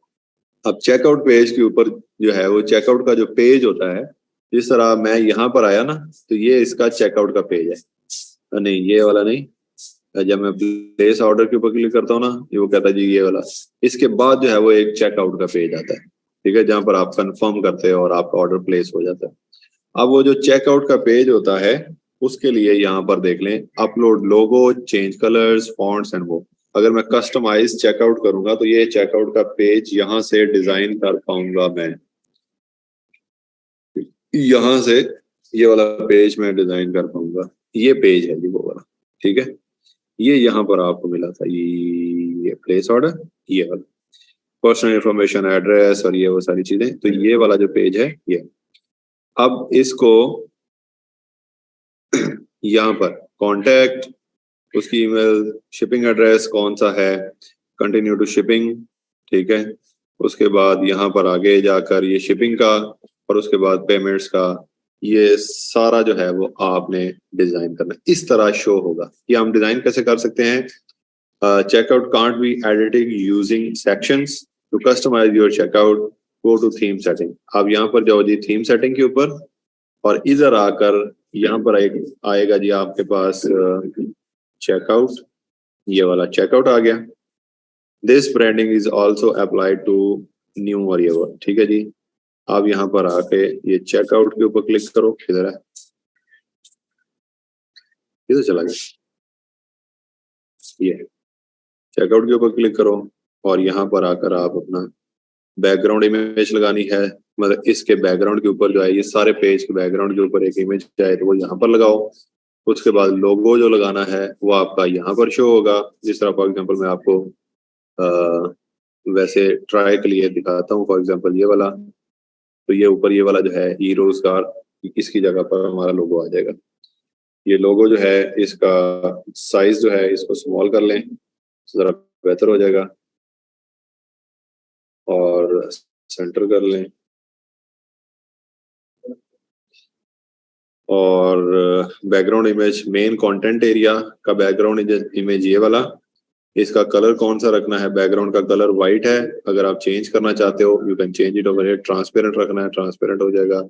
अब चेकआउट पेज के ऊपर जो है वो चेकआउट का जो पेज होता है, जिस तरह मैं यहाँ पर आया ना, तो ये इसका चेकआउट का पेज है, नहीं ये वाला नहीं, जब मैं प्लेस ऑर्डर के ऊपर क्लिक करता हूँ ना, ये वो कहता है जी ये वाला। इसके बाद जो है वो एक चेकआउट का पेज आता है, ठीक है, जहां पर आप कंफर्म करते हो और आपका ऑर्डर प्लेस हो जाता है। अब वो जो चेकआउट का पेज होता है उसके लिए यहाँ पर देख लें, upload logo, change colours, fonts and वो। अगर मैं कस्टमाइज चेकआउट करूंगा तो ये चेकआउट का पेज यहाँ से डिजाइन कर पाऊंगा मैं, यहाँ से ये वाला पेज मैं डिजाइन कर पाऊंगा। ये पेज है जी वो वाला, ठीक है। ये यहाँ पर आपको मिला था, ये प्लेस ऑर्डर, ये वाला पर्सनल इंफॉर्मेशन, एड्रेस और ये वो सारी चीजें। तो ये वाला जो पेज है ये, अब इसको यहाँ पर कॉन्टैक्ट, उसकी ईमेल, शिपिंग एड्रेस कौन सा है, कंटिन्यू टू शिपिंग, ठीक है। उसके बाद यहाँ पर आगे जाकर ये शिपिंग का और उसके बाद पेमेंट्स का, ये सारा जो है वो आपने डिजाइन करना है। इस तरह शो होगा। ये हम डिजाइन कैसे कर सकते हैं? Checkout can't be editing using sections to customize your checkout, go to theme setting. आप यहाँ पर जाओ जी थीम सेटिंग के ऊपर, और इधर आकर यहाँ पर आएगा जी आपके पास चेकआउट, ये वाला चेकआउट आ गया। This branding is also applied to new और ये वो, ठीक है जी। आप यहाँ पर आके ये चेकआउट के ऊपर क्लिक करो, किधर है, किधर चला गया, ये चेकआउट के ऊपर क्लिक करो और यहाँ पर आकर आप अपना बैकग्राउंड इमेज लगानी है, मतलब इसके बैकग्राउंड के ऊपर जो है, ये सारे पेज के बैकग्राउंड के ऊपर एक इमेज है तो वो यहाँ पर लगाओ। उसके बाद लोगो जो लगाना है वो आपका यहाँ पर शो होगा। जिस तरह फॉर एग्जांपल मैं आपको वैसे ट्राई के लिए दिखाता हूँ, फॉर एग्जांपल ये वाला, तो ये ऊपर ये वाला जो है ई रोजगार, इसकी जगह पर हमारा लोगो आ जाएगा। ये लोगो जो है इसका साइज जो है इसको स्मॉल कर लें, जरा बेहतर हो जाएगा, और सेंटर कर लें, और background image, main content area का बैकग्राउंड इमेज ये वाला, इसका कलर कौन सा रखना है? बैकग्राउंड का कलर व्हाइट है। अगर आप चेंज करना चाहते हो you can change it over here. Transparent रखना है ट्रांसपेरेंट हो जाएगा।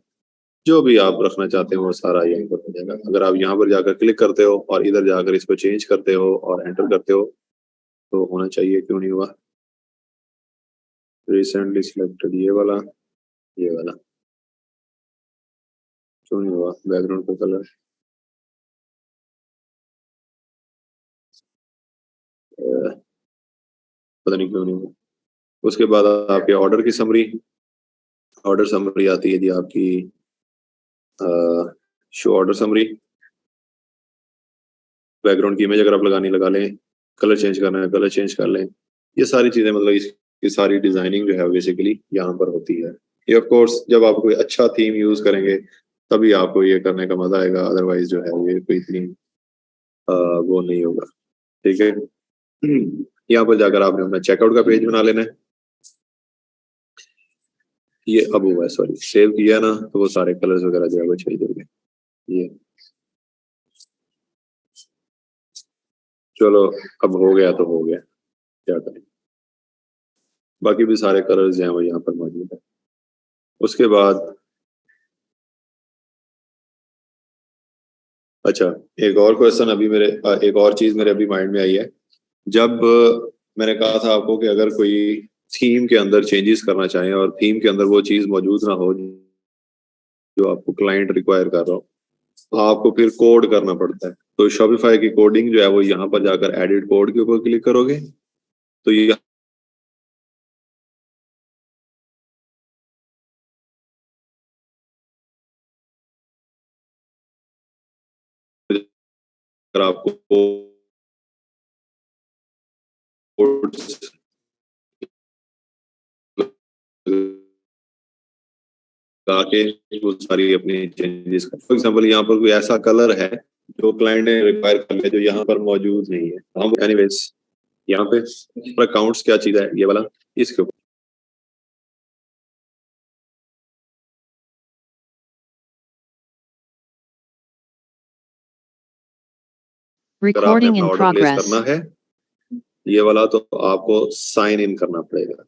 जो भी आप रखना चाहते हो वो सारा यहीं पर हो जाएगा। अगर आप यहाँ पर जाकर क्लिक करते हो और इधर जाकर इसको चेंज करते हो और एंटर करते हो तो होना चाहिए, क्यों नहीं हुआ? रिसेंटली सिलेक्टेड ये वाला, ये वाला क्यों नहीं हुआ? बैकग्राउंड का कलर पता नहीं क्यों नहीं हुआ। उसके बाद आपके ऑर्डर की समरी, ऑर्डर समरी आती है जी आपकी, शो ऑर्डर समरी। बैकग्राउंड की इमेज अगर आप लगानी लगा लें, कलर चेंज करना है कलर चेंज कर लें। ये सारी चीजें मतलब इसकी सारी डिजाइनिंग जो है बेसिकली यहाँ पर होती है। ये ऑफ कोर्स जब आप कोई अच्छा थीम यूज करेंगे तभी आपको ये करने का मजा आएगा, अदरवाइज जो है ये कोई इतनी वो नहीं होगा, ठीक है। यहाँ पर जाकर आपने अपना चेकआउट का पेज बना लेना है। ये अब हुआ है, सॉरी सेव किया ना, तो वो सारे कलर्स वगैरह जो है वो चेंज हो गए। ये चलो अब हो गया तो हो गया, क्या करें। बाकी भी सारे कलर्स जो हैं वो यहाँ पर मौजूद है। उसके बाद अच्छा, एक और क्वेश्चन अभी मेरे एक और चीज मेरे अभी माइंड में आई है। जब मैंने कहा था आपको कि अगर कोई थीम के अंदर चेंजेस करना चाहें और थीम के अंदर वो चीज मौजूद ना हो जो आपको क्लाइंट रिक्वायर कर रहा हो, आपको फिर कोड करना पड़ता है। तो शॉपिफाई की कोडिंग जो है वो यहाँ पर जाकर एडिट कोड के ऊपर क्लिक करोगे तो ये आपको कोड आके वो सारी अपनी चेंजेस कर। फॉर एग्जांपल यहाँ पर कोई ऐसा कलर है जो क्लाइंट ने रिक्वायर कर लिया जो यहाँ पर मौजूद नहीं है, हम एनीवेज यहाँ पे अकाउंट्स क्या चीज है ये वाला, इसके ऊपर अगर आपने Recording अपना in ऑर्डर प्लेस progress. करना है ये वाला तो आपको साइन इन करना पड़ेगा।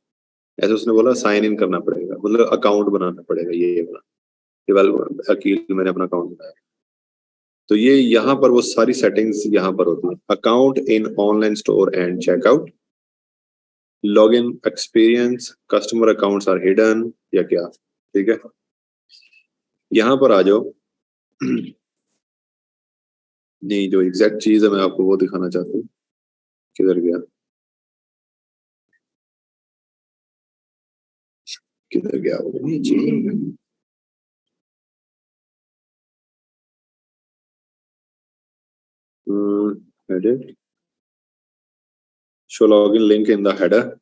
ऐसे उसने बोला साइन इन करना पड़ेगा, मतलब अकाउंट बनाना पड़ेगा। ये वाला अकील मैंने अपना अकाउंट बनाया। तो ये यहाँ पर वो सारी सेटिंग्स यहाँ पर होती है। Account in online store and checkout, login experience, customer accounts are hidden या क्या, ठीक है। यहाँ पर आ जाओ। नहीं, जो एग्जैक्ट चीज है मैं आपको वो दिखाना चाहता हूँ। किधर गया, किधर गया वो नीचे। edit show login link in the header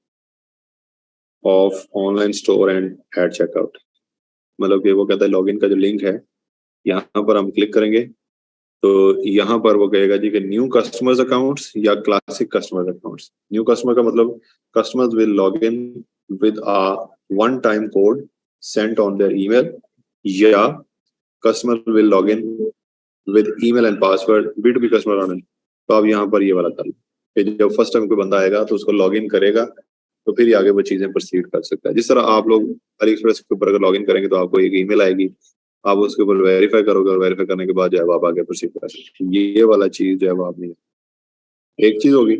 of online store and at checkout। मतलब कि वो कहता है लॉगिन का जो लिंक है, यहाँ पर हम क्लिक करेंगे तो यहाँ पर वो कहेगा जी कि न्यू कस्टमर्स अकाउंट्स या classic customers accounts. New customer का मतलब customers will log in with a one time code sent on their email, या customer will log in with email and password B2B customer online. तो आप यहाँ पर ये वाला कर लो कि जब फर्स्ट टाइम कोई बंदा आएगा तो उसको लॉग इन करेगा तो फिर ही आगे वो चीजें प्रोसीड कर सकता है। जिस तरह आप लोग अली एक्सप्रेस के ऊपर अगर लॉग इन करेंगे तो आपको एक ईमेल आएगी, आप उसके ऊपर वेरीफाई करोगे और वेरीफाई करने के बाद जो है वो आप आगे प्रोसीड कर सकते हैं। ये वाला चीज जो है वो आप नहीं, एक चीज होगी।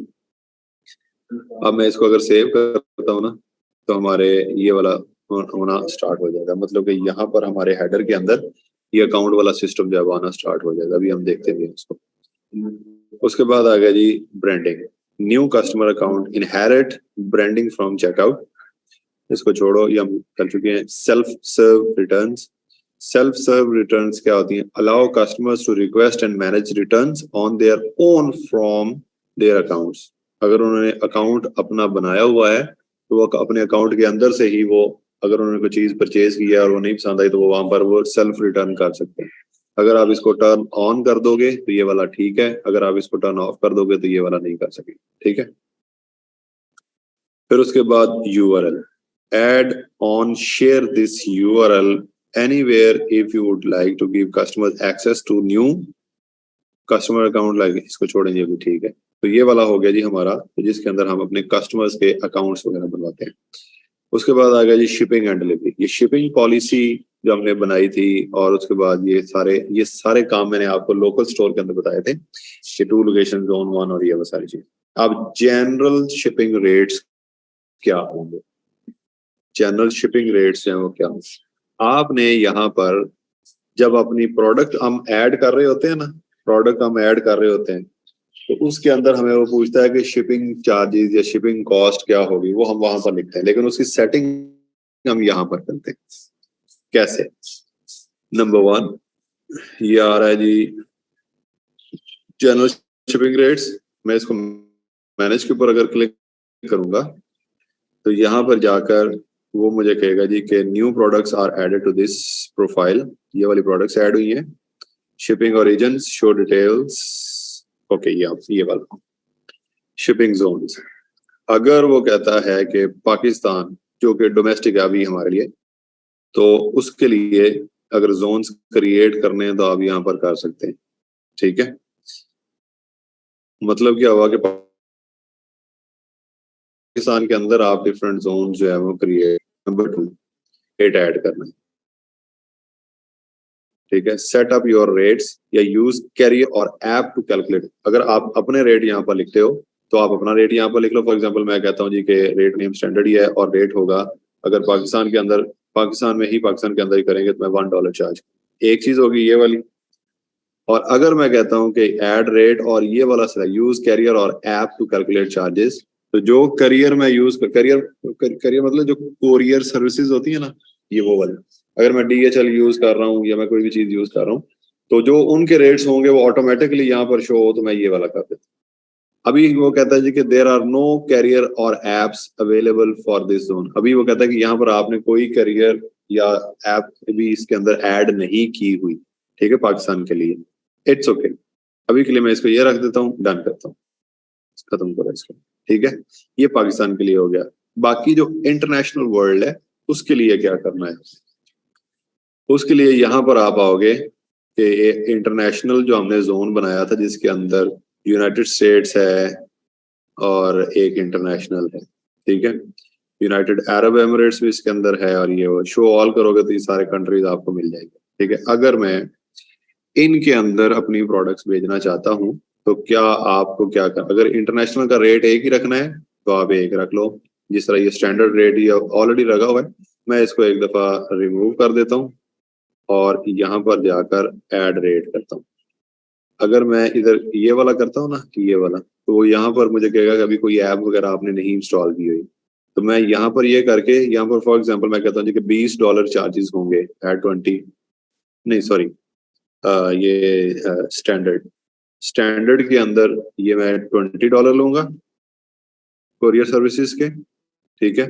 अब मैं इसको अगर सेव करता हूँ ना तो हमारे ये वाला होना स्टार्ट हो जाएगा, मतलब कि यहाँ पर हमारे हेडर के अंदर ये अकाउंट वाला सिस्टम जो है वो आना स्टार्ट हो जाएगा। अभी हम देखते हैं इसको। उसके बाद आ गया जी branding, new customer account inherit branding from checkout. इसको छोड़ो, ये हम कर चुके हैं। Self serve returns, self serve returns क्या होती हैं? Allow customers to request and manage returns on their own from their accounts. अगर उन्होंने अकाउंट अपना बनाया हुआ है तो वो अपने अकाउंट के अंदर से ही वो, अगर उन्होंने कोई चीज परचेज किया और वो नहीं पसंद आई तो वो वहां पर वो सेल्फ रिटर्न कर सकते हैं। अगर आप इसको टर्न ऑन कर दोगे तो ये वाला ठीक है, अगर आप इसको टर्न ऑफ कर दोगे तो ये वाला नहीं कर सकेंगे, ठीक है। फिर उसके बाद URL, add on share this URL anywhere if you would like to give customers access to new customer account, like इसको छोड़ेंगे अभी, ठीक है। तो ये वाला हो गया जी हमारा, तो जिसके अंदर हम अपने कस्टमर्स के अकाउंट्स वगैरह बनवाते हैं। उसके बाद आ गया जी शिपिंग एंड डिलीवरी। ये शिपिंग पॉलिसी जो हमने बनाई थी, और उसके बाद ये सारे काम मैंने आपको लोकल स्टोर के अंदर बताए थे कि 2 लोकेशन, जोन 1 और ये वो सारी चीज। अब जनरल शिपिंग रेट्स क्या होंगे? जनरल शिपिंग रेट्स हैं वो क्या होंगे? आपने यहाँ पर जब अपनी प्रोडक्ट हम ऐड कर रहे होते हैं ना, प्रोडक्ट हम ऐड कर रहे होते हैं तो उसके अंदर हमें वो पूछता है कि शिपिंग चार्जेस या शिपिंग कॉस्ट क्या होगी, वो हम वहां पर लिखते हैं, लेकिन उसकी सेटिंग हम यहाँ पर करते हैं। कैसे? नंबर 1 ये आ रहा है जी जनरल शिपिंग रेट्स। मैं इसको मैनेज के ऊपर अगर क्लिक करूंगा तो यहाँ पर जाकर वो मुझे कहेगा जी कि new products are added to this profile. ये वाली प्रोडक्ट्स ऐड हुई हैं। Shipping origins, show details, okay ये वाला शिपिंग जोन्स। अगर वो कहता है कि पाकिस्तान जो कि डोमेस्टिक है अभी हमारे लिए, तो उसके लिए अगर जोन्स क्रिएट करने हैं तो आप यहाँ पर कर सकते हैं, ठीक है। मतलब क्या हुआ कि पाकिस्तान के अंदर आप डिफरेंट जोन जो है वो क्रिएट। नंबर 2 रेट ऐड करना है, ठीक है। सेट अप योर रेट्स या यूज कैरियर और ऐप टू कैलकुलेट। अगर आप अपने रेट यहाँ पर लिखते हो तो आप अपना रेट यहाँ पर लिख लो। फॉर एग्जांपल मैं कहता हूँ जी कि रेट नेम स्टैंडर्ड ही है और रेट होगा, अगर पाकिस्तान के अंदर, पाकिस्तान के अंदर ही करेंगे तो मैं $1 चार्ज। एक चीज होगी ये वाली। और अगर मैं कहता हूँ कि ऐड रेट और ये वाला यूज कैरियर और ऐप टू कैलकुलेट चार्जेस, तो जो करियर मैं यूज करियर मतलब जो कोरियर सर्विसेज होती है ना, ये वो वाले। अगर मैं DHL यूज कर रहा हूँ या मैं कोई भी चीज यूज कर रहा हूँ तो जो उनके रेट्स होंगे वो ऑटोमेटिकली यहाँ पर शो हो, तो मैं ये वाला कर देता हूँ। अभी वो कहता है जी कि देयर आर नो कैरियर और apps available for this zone. अभी वो कहता है कि यहाँ पर आपने कोई कैरियर या ऐप भी इसके अंदर ऐड नहीं की हुई, ठीक है, पाकिस्तान के लिए। इट्स ओके, अभी के लिए मैं इसको ये रख देता हूँ, डन करता हूँ, खत्म करो इसको, ठीक है। ये पाकिस्तान के लिए हो गया। बाकी जो इंटरनेशनल वर्ल्ड है उसके लिए क्या करना है? उसके लिए यहाँ पर आप आओगे कि इंटरनेशनल जो हमने जोन बनाया था जिसके अंदर यूनाइटेड स्टेट्स है और एक इंटरनेशनल है, ठीक है। यूनाइटेड अरब एमिरेट्स भी इसके अंदर है और ये शो ऑल करोगे तो ये सारे कंट्रीज आपको मिल जाएंगे, ठीक है। अगर मैं इनके अंदर अपनी प्रोडक्ट्स भेजना चाहता हूँ, तो क्या आपको क्या कर, अगर इंटरनेशनल का रेट एक ही रखना है तो आप एक रख लो, जिस तरह ये स्टैंडर्ड रेट ये ऑलरेडी लगा हुआ है। मैं इसको एक दफा रिमूव कर देता हूँ और यहाँ पर जाकर ऐड रेट करता हूँ। अगर मैं इधर ये वाला करता हूँ ना, ये वाला, तो वो यहाँ पर मुझे कहेगा कि अभी कोई ऐप वगैरह आपने नहीं इंस्टॉल की हुई। तो मैं यहाँ पर ये करके, यहाँ पर फॉर एग्जांपल मैं कहता हूँ जी कि $20 चार्जेस होंगे एट 20, नहीं सॉरी, ये स्टैंडर्ड के अंदर ये मैं $20 लूंगा कोरियर सर्विसेज के, ठीक है।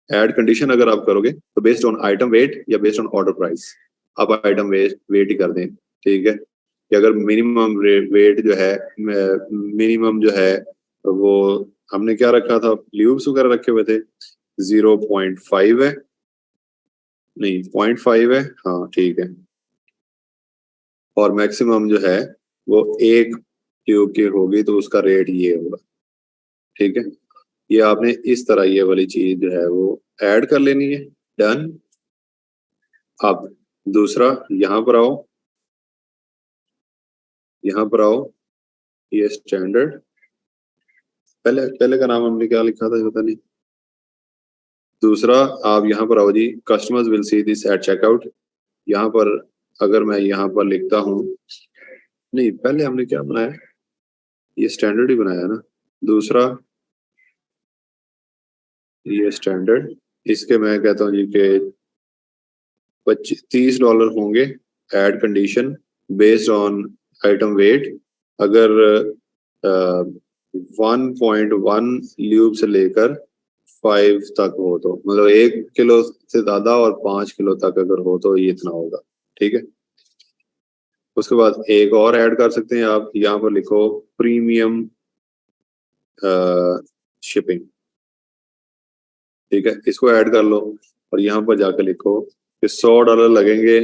ऐड कंडीशन अगर आप करोगे तो बेस्ड ऑन आइटम वेट या बेस्ड ऑन ऑर्डर प्राइस, आप आइटम वेट ही कर दें, ठीक है। कि अगर मिनिमम वेट जो है, मिनिमम जो है वो हमने क्या रखा था, ल्यूब्स वगैरह रखे हुए थे, 0.5 है, नहीं 0.5 है, हाँ ठीक है। और मैक्सिमम जो है वो 1 ट्यूब की होगी तो उसका रेट ये होगा, ठीक है। ये आपने इस तरह ये वाली चीज जो है वो ऐड कर लेनी है, डन। अब दूसरा, यहाँ पर आओ, यहाँ पर आओ, ये स्टैंडर्ड, पहले पहले का नाम हमने क्या लिखा था पता नहीं। दूसरा, आप यहाँ पर आओ जी, customers will see this at checkout. यहाँ पर अगर मैं यहाँ पर लिखता हूँ, नहीं पहले हमने क्या बनाया, ये स्टैंडर्ड ही बनाया ना। दूसरा ये स्टैंडर्ड, इसके मैं कहता हूँ जी कि $30 होंगे add condition based on item weight. अगर 1.1 ल्यूब से लेकर 5 तक हो तो, मतलब 1 किलो से ज्यादा और 5 किलो तक अगर हो तो ये इतना होगा, ठीक है। उसके बाद एक और ऐड कर सकते हैं आप, यहाँ पर लिखो प्रीमियम शिपिंग, ठीक है, इसको ऐड कर लो और यहाँ पर जाकर लिखो कि $100 लगेंगे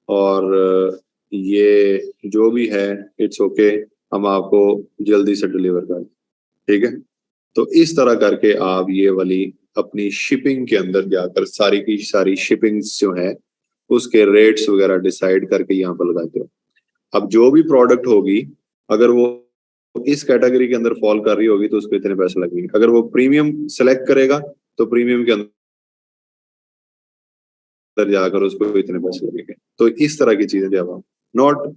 और ये जो भी है इट्स ओके, हम आपको जल्दी से डिलीवर कर, ठीक है। तो इस तरह करके आप ये वाली अपनी शिपिंग के अंदर जाकर सारी की सारी शिपिंग्स जो है उसके रेट्स वगैरह डिसाइड करके यहाँ पर लगाते हो। अब जो भी प्रोडक्ट होगी, अगर वो इस कैटेगरी के अंदर फॉल कर रही होगी तो उसको इतने पैसे लगेंगे। अगर वो प्रीमियम सेलेक्ट करेगा तो प्रीमियम के अंदर जाकर उसको इतने पैसे लगेंगे। तो इस तरह की चीजें जब आप not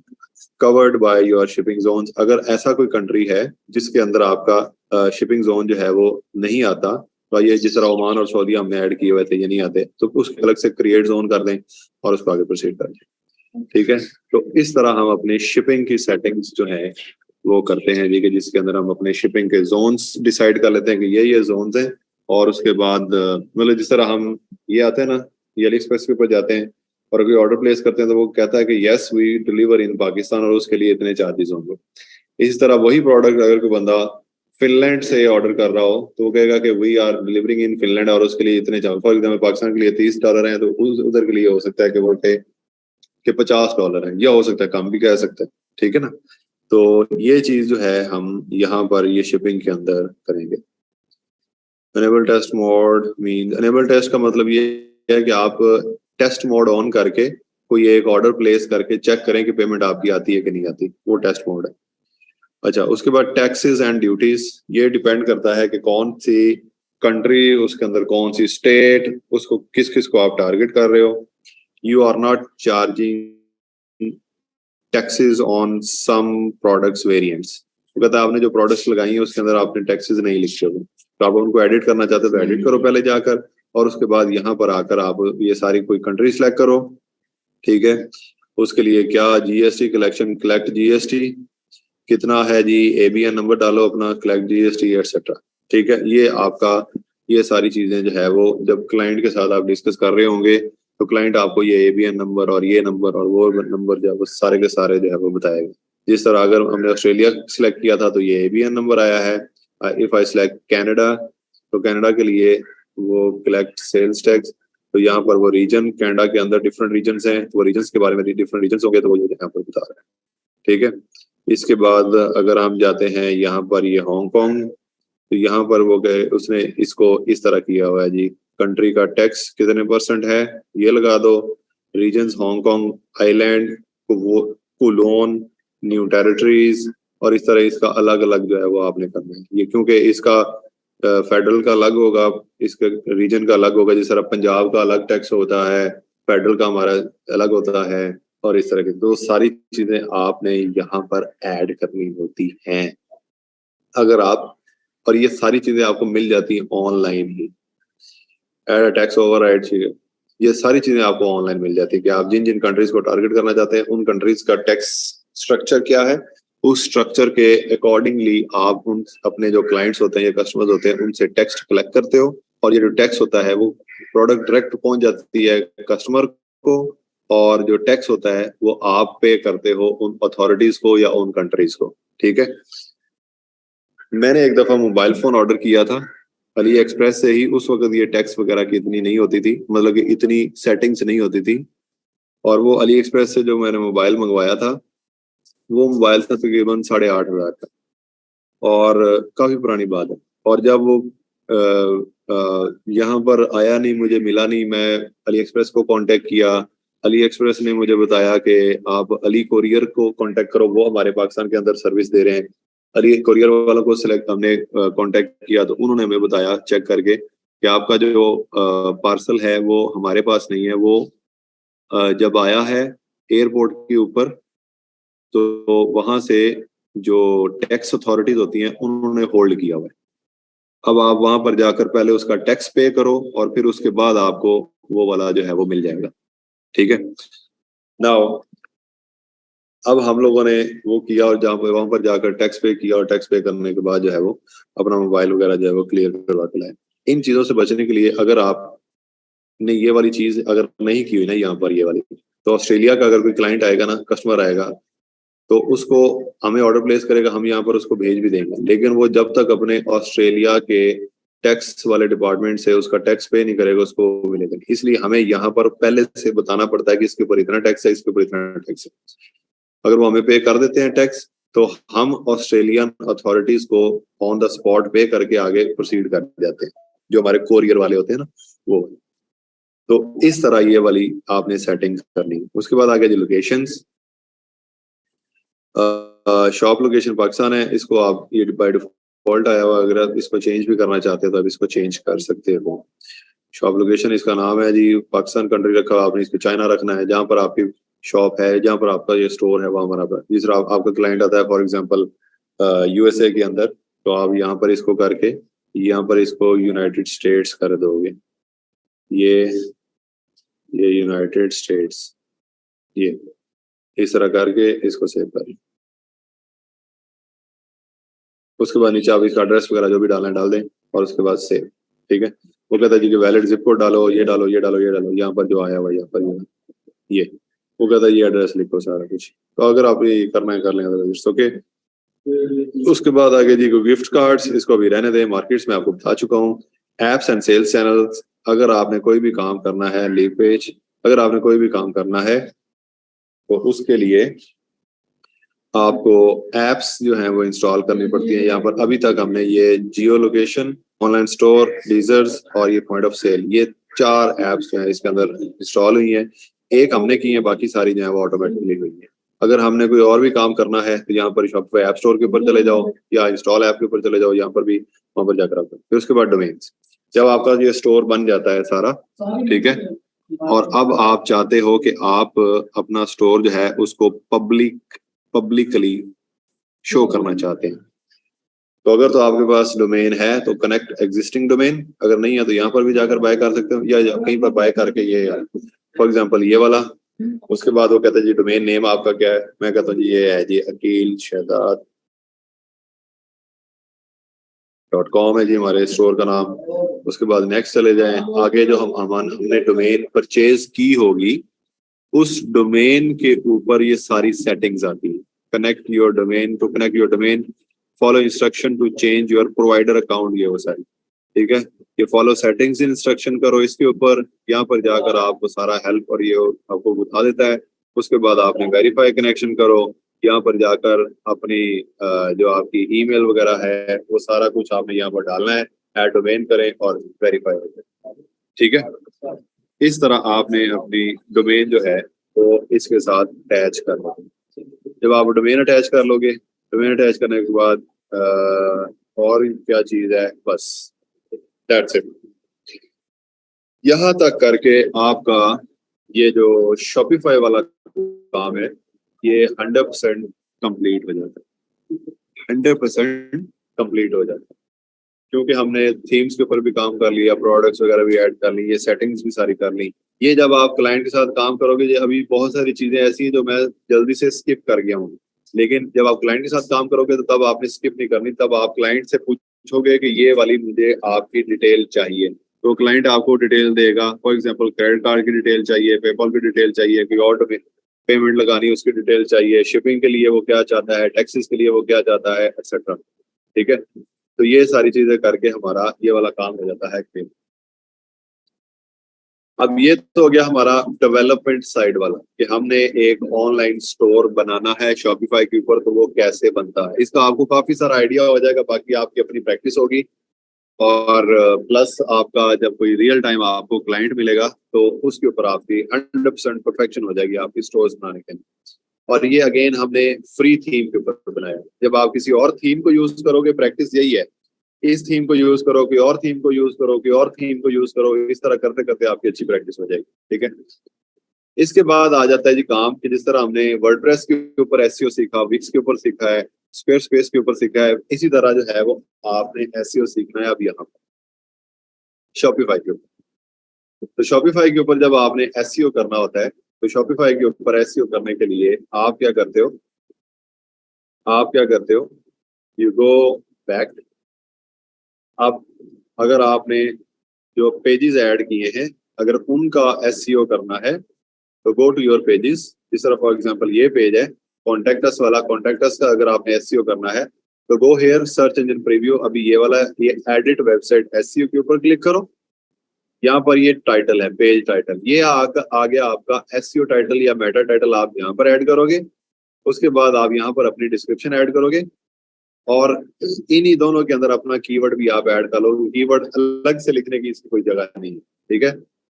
covered by your shipping zone, अगर ऐसा कोई कंट्री है जिसके अंदर आपका शिपिंग जोन जो है वो नहीं आता, तो ये जिस तरह ओमान और सऊदी हमने ऐड किए हुए थे ये नहीं आते, तो उसके अलग से क्रिएट जोन कर दें और उसको आगे प्रोसीड कर दें, ठीक है। तो इस तरह हम अपने शिपिंग की सेटिंग्स जो है वो करते हैं जी, कि जिसके अंदर हम अपने शिपिंग के जोन्स डिसाइड कर लेते हैं कि ये जोन्स हैं। और उसके बाद मतलब जिस तरह हम ये आते हैं ना, ये अली एक्सप्रेस के ऊपर जाते हैं और कोई ऑर्डर प्लेस करते हैं तो वो कहता है कि yes we deliver in Pakistan और उसके लिए इतने चार्जेस होंगे। इसी तरह वही प्रोडक्ट अगर कोई बंदा फिनलैंड से ऑर्डर कर रहा हो तो वो कहेगा कि we are delivering in Finland और उसके लिए इतने चार्ज, फॉर एग्जाम्पल पाकिस्तान के लिए $30 हैं तो उधर के लिए हो सकता है कि वो कि $50 है, या हो सकता है कम भी कह सकते हैं, ठीक है ना। तो ये चीज जो है हम यहाँ पर ये शिपिंग के अंदर करेंगे। Enable test mode mean, enable test का मतलब ये है कि आप टेस्ट मोड ऑन करके कोई एक ऑर्डर प्लेस करके चेक करें कि पेमेंट आपकी आती है कि नहीं आती, वो टेस्ट मोड है। अच्छा, उसके बाद टैक्सेस एंड ड्यूटीज, ये डिपेंड करता है कि कौन सी कंट्री, उसके अंदर कौन सी स्टेट, उसको किस किस को आप टारगेट कर रहे हो। You are not charging taxes on some products variants, तो कहता है आपने जो प्रोडक्ट्स लगाई हैं उसके अंदर आपने टैक्सेस नहीं लिखे हुए, तो आप उनको एडिट करना चाहते हो तो एडिट करो पहले जाकर, और उसके बाद यहाँ पर आकर आप ये सारी कोई कंट्री सिलेक्ट करो, ठीक है। उसके लिए क्या जीएसटी कलेक्शन, कलेक्ट जीएसटी कितना है जी, एबीएन नंबर डालो अपना, कलेक्ट जीएसटी एटसेट्रा, ठीक है। ये आपका ये सारी चीजें जो है वो जब क्लाइंट के साथ आप डिस्कस कर रहे होंगे तो क्लाइंट आपको ये एबीएन नंबर और ये नंबर और वो नंबर जो है वो सारे के सारे जो है वो बताएगा। जिस तरह अगर हमने ऑस्ट्रेलिया सिलेक्ट किया था तो ये एबीएन नंबर आया है। इफ आई सिलेक्ट कनाडा, तो कनाडा के लिए वो कलेक्ट सेल्स टैक्स, तो यहाँ पर वो रीजन, कनाडा के अंदर डिफरेंट रीजन्स हैं, वो रीजन्स के बारे में डिफरेंट रीजन्स होंगे तो वो यहाँ पर बता रहे हैं, ठीक है। इसके बाद अगर हम जाते हैं यहाँ पर ये हांगकांग, तो यहाँ पर वो गए उसने इसको इस तरह किया हुआ है जी, कंट्री का टैक्स कितने % है ये लगा दो, रीजन्स हांगकांग आइलैंड वो कोलोन, न्यू टेरिटरीज और इस तरह इसका अलग अलग जो है वो आपने करना है। ये क्योंकि इसका फेडरल का अलग होगा, इसका रीजन का अलग होगा। जिस तरह पंजाब का अलग टैक्स होता है, फेडरल का हमारा अलग होता है, और इस तरह की तो सारी चीजें आपने यहाँ पर ऐड करनी होती हैं। अगर आप, और ये सारी चीजें आपको मिल जाती हैं ऑनलाइन ही, ऐड टैक्स ओवरराइड चीजें, ये सारी चीजें आपको ऑनलाइन मिल जाती है कि आप जिन जिन कंट्रीज को टारगेट करना चाहते हैं उन कंट्रीज का टैक्स स्ट्रक्चर क्या है, उस स्ट्रक्चर के अकॉर्डिंगली आप उन अपने जो क्लाइंट्स होते हैं या कस्टमर्स होते हैं उनसे टैक्स कलेक्ट करते हो, और ये जो टैक्स होता है वो प्रोडक्ट डायरेक्ट पहुंच जाती है कस्टमर को, और जो टैक्स होता है वो आप पे करते हो उन अथॉरिटीज को या उन कंट्रीज को। ठीक है। मैंने एक दफा मोबाइल फोन ऑर्डर किया था अली एक्सप्रेस से ही। उस वक्त ये टैक्स वगैरह की इतनी नहीं होती थी, मतलब कि इतनी सेटिंग्स नहीं होती थी। और वो अली एक्सप्रेस से जो मैंने मोबाइल मंगवाया था वो मोबाइल था तकरीबन 8,500 का, और काफी पुरानी बात है। और जब वो यहाँ पर आया नहीं, मुझे मिला नहीं, मैं अली एक्सप्रेस को कांटेक्ट किया। अली एक्सप्रेस ने मुझे बताया कि आप अली कोरियर को कांटेक्ट करो, वो हमारे पाकिस्तान के अंदर सर्विस दे रहे हैं। अली कोरियर वालों को सिलेक्ट हमने कांटेक्ट किया तो उन्होंने हमें बताया चेक करके कि आपका जो पार्सल है वो हमारे पास नहीं है, वो जब आया है एयरपोर्ट के ऊपर तो वहां से जो टैक्स अथॉरिटीज होती हैं उन्होंने होल्ड किया हुआ है। अब आप वहां पर जाकर पहले उसका टैक्स पे करो और फिर उसके बाद आपको वो वाला जो है वो मिल जाएगा। ठीक है। नाउ अब हम लोगों ने वो किया और जहाँ पे वहां पर जाकर टैक्स पे किया, और टैक्स पे करने के बाद जो है वो अपना मोबाइल वगैरह जो है वो क्लियर करवा के लाए। इन चीजों से बचने के लिए अगर आपने ये वाली चीज अगर नहीं की हुई ना यहाँ पर ये वाली, तो ऑस्ट्रेलिया का अगर कोई क्लाइंट आएगा ना, कस्टमर आएगा, तो उसको हमें ऑर्डर प्लेस करेगा, हम यहाँ पर उसको भेज भी देंगे, लेकिन वो जब तक अपने ऑस्ट्रेलिया के टैक्स वाले डिपार्टमेंट से उसका टैक्स पे नहीं करेगा उसको मिलेगा नहीं। इसलिए हमें यहाँ पर पहले से बताना पड़ता है कि इसके ऊपर इतना टैक्स है, इसके ऊपर इतना टैक्स है। अगर वो हमें पे कर देते हैं टैक्स तो हम ऑस्ट्रेलियन अथॉरिटीज को ऑन द स्पॉट पे करके आगे प्रोसीड कर जाते हैं, जो हमारे कोरियर वाले होते हैं ना वो। तो इस तरह ये वाली आपने सेटिंग करनी है। उसके बाद आगे जो लोकेशंस, शॉप लोकेशन पाकिस्तान है, इसको आप ये बाय डिफॉल्ट आया हुआ, अगर आप इसको चेंज भी करना चाहते हो तो आप इसको चेंज कर सकते हो। शॉप लोकेशन इसका नाम है जी, पाकिस्तान कंट्री रखा हुआ, आपने इसको चाइना रखना है, जहाँ पर आपकी शॉप है, जहाँ पर आपका ये स्टोर है वहां पर। जिस तरह आपका क्लाइंट आता है फॉर एग्जांपल यूएसए के अंदर, तो आप यहाँ पर इसको करके यहाँ पर इसको यूनाइटेड स्टेट्स कर दोगे, ये यूनाइटेड स्टेट्स, ये इस तरह करके इसको सेव कर। उसके बाद नीचे आप इसका एड्रेस वगैरह जो भी डालना है डाल दें और उसके बाद सेव। ठीक है। वो कहता है जी कि वैलिड जिप कोड डालो, ये डालो, ये डालो, ये डालो, यहाँ पर जो आया हुआ यहाँ पर ये वो कहता है ये एड्रेस लिखो सारा कुछ। तो अगर आप ये करना है कर लें, ओके। उसके बाद आगे जी को गिफ्ट कार्ड्स, इसको अभी रहने दें, मार्केट्स में आपको बता चुका हूँ। एप्स एंड सेल्स चैनल्स, अगर आपने कोई भी काम करना है, लीव पेज, अगर आपने कोई भी काम करना है तो उसके लिए आपको एप्स जो हैं वो इंस्टॉल करनी पड़ती है। यहाँ पर अभी तक हमने ये जियो लोकेशन, ऑनलाइन स्टोर, डीजर्स और ये पॉइंट ऑफ सेल, ये 4 एप्स जो है इसके अंदर इंस्टॉल हुई हैं। एक हमने की है, बाकी सारी जो है वो ऑटोमेटिकली हुई है। अगर हमने कोई और भी काम करना है तो यहाँ पर शॉपिफाई ऐप स्टोर के ऊपर चले जाओ या इंस्टॉल ऐप के ऊपर चले जाओ, यहाँ पर भी वहां पर जाकर आप। फिर उसके बाद डोमेन्स, जब आपका ये स्टोर बन जाता है सारा, ठीक है, और अब आप चाहते हो कि आप अपना स्टोर जो है उसको पब्लिकली शो करना चाहते हैं, तो अगर तो आपके पास डोमेन है तो कनेक्ट एग्जिस्टिंग डोमेन, अगर नहीं है तो यहाँ पर भी जाकर बाय कर सकते हो या कहीं पर बाय करके ये फॉर एग्जांपल ये वाला। उसके बाद वो कहता है जी डोमेन नेम आपका क्या है, मैं कहता हूँ जी ये है जी अकील शहजाद .com है जी हमारे स्टोर का नाम। उसके बाद नेक्स्ट चले जाएं, आगे जो हमने डोमेन परचेज की होगी उस डोमेन के ऊपर ये सारी सेटिंग्स आती है। Connect your domain, to connect your domain follow instruction to change your provider account, ये वो सारी। ठीक है। ये फॉलो सेटिंग्स इंस्ट्रक्शन करो इसके ऊपर, यहाँ पर जाकर आपको सारा हेल्प और ये आपको बता देता है। उसके बाद आपने वेरीफाई कनेक्शन करो, यहाँ पर जाकर अपनी जो आपकी ईमेल वगैरह है वो सारा कुछ आपने यहाँ पर डालना है, ऐड डोमेन करें और वेरीफाई करें। ठीक है। इस तरह आपने अपनी डोमेन जो है को इसके साथ अटैच कर लो। जब आप डोमेन अटैच कर लोगे, डोमेन अटैच करने के बाद और क्या चीज है, बस दैट्स इट। यहाँ तक करके आपका ये जो शॉपिफाई वाला काम है ये 100% कंप्लीट हो जाता है, 100% कंप्लीट हो जाता है, क्योंकि हमने थीम्स के ऊपर भी काम कर लिया, प्रोडक्ट्स वगैरह भी ऐड कर ली, ये सेटिंग्स भी सारी कर ली। ये जब आप क्लाइंट के साथ काम करोगे, ये अभी बहुत सारी चीजें ऐसी हैं जो मैं जल्दी से स्किप कर गया हूँ, लेकिन जब आप क्लाइंट के साथ काम करोगे तो तब आपने स्किप नहीं करनी, तब आप क्लाइंट से पूछोगे कि ये वाली मुझे आपकी डिटेल चाहिए, तो क्लाइंट आपको डिटेल देगा। फॉर एग्जाम्पल क्रेडिट कार्ड की डिटेल चाहिए, पेपॉल की डिटेल चाहिए, कोई और पेमेंट लगानी है उसकी डिटेल चाहिए, शिपिंग के लिए वो क्या चाहता है, टैक्सेस के लिए वो क्या चाहता है, एक्सेट्रा। ठीक है, तो ये सारी चीजें करके हमारा ये वाला काम हो जाता है। अब ये तो हो गया हमारा डेवलपमेंट साइड वाला कि हमने एक ऑनलाइन स्टोर बनाना है शॉपिफाई के ऊपर, तो वो कैसे बनता है, इसका आपको काफी सारा आइडिया हो जाएगा, बाकी आपकी अपनी प्रैक्टिस होगी और प्लस आपका जब कोई रियल टाइम आपको क्लाइंट मिलेगा तो उसके ऊपर आपकी 100% परफेक्शन हो जाएगी आपकी स्टोर्स बनाने के लिए। और ये अगेन हमने फ्री थीम के ऊपर बनाया। जब आप किसी और थीम को यूज करोगे, प्रैक्टिस यही है, इस थीम को यूज करो, कोई और थीम को यूज करो, कोई और थीम को यूज करो, इस तरह करते करते आपकी अच्छी प्रैक्टिस हो जाएगी। ठीक है, इसके बाद आ जाता है जी काम कि जिस तरह हमने वर्डप्रेस के ऊपर एसईओ सीखा, विक्स के ऊपर सीखा है, स्क्वायर स्पेस के ऊपर सीखा है, इसी तरह जो है वो आपने एसईओ सीखना है अब यहाँ पर शॉपिफाई के ऊपर। तो शॉपिफाई के ऊपर जब आपने एसईओ करना होता है, तो शॉपिफाई के ऊपर एसईओ करने के लिए आप क्या करते हो, यू गो बैक। अब अगर आपने जो पेजेस ऐड किए हैं अगर उनका एसईओ करना है तो गो टू योर पेजेस। जिस तरह फॉर एग्जांपल ये पेज है कॉन्टैक्ट अस वाला, कॉन्टैक्ट अस का अगर आपने एसईओ करना है तो go here search engine preview, अभी ये वाला ये एडिट वेबसाइट एसईओ के ऊपर क्लिक करो। यहाँ पर ये टाइटल है, पेज टाइटल, ये आ गया आपका एसईओ टाइटल या मेटा टाइटल, आप यहाँ पर ऐड करोगे। उसके बाद आप यहाँ पर अपनी डिस्क्रिप्शन ऐड करोगे और इन्हीं दोनों के अंदर अपना कीवर्ड भी आप ऐड कर लो। कीवर्ड अलग से लिखने की इसकी कोई जगह नहीं है। ठीक है,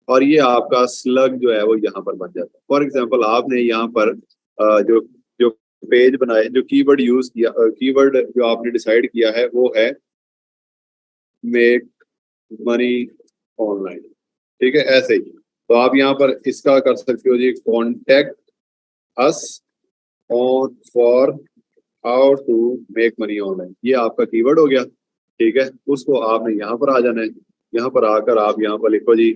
और ये आपका स्लग जो है वो यहाँ पर बन जाता है। फॉर एग्जांपल आपने यहाँ पर जो जो पेज बनाए, जो कीवर्ड यूज किया, कीवर्ड जो आपने डिसाइड किया है वो है मेक मनी ऑनलाइन। ठीक है, ऐसे ही तो आप यहाँ पर इसका कर सकते हो जी contact us on for how to make money online, ये आपका कीवर्ड हो गया। ठीक है, उसको आपने यहाँ पर आ जाना है। यहाँ पर आकर आप यहाँ पर लिखो जी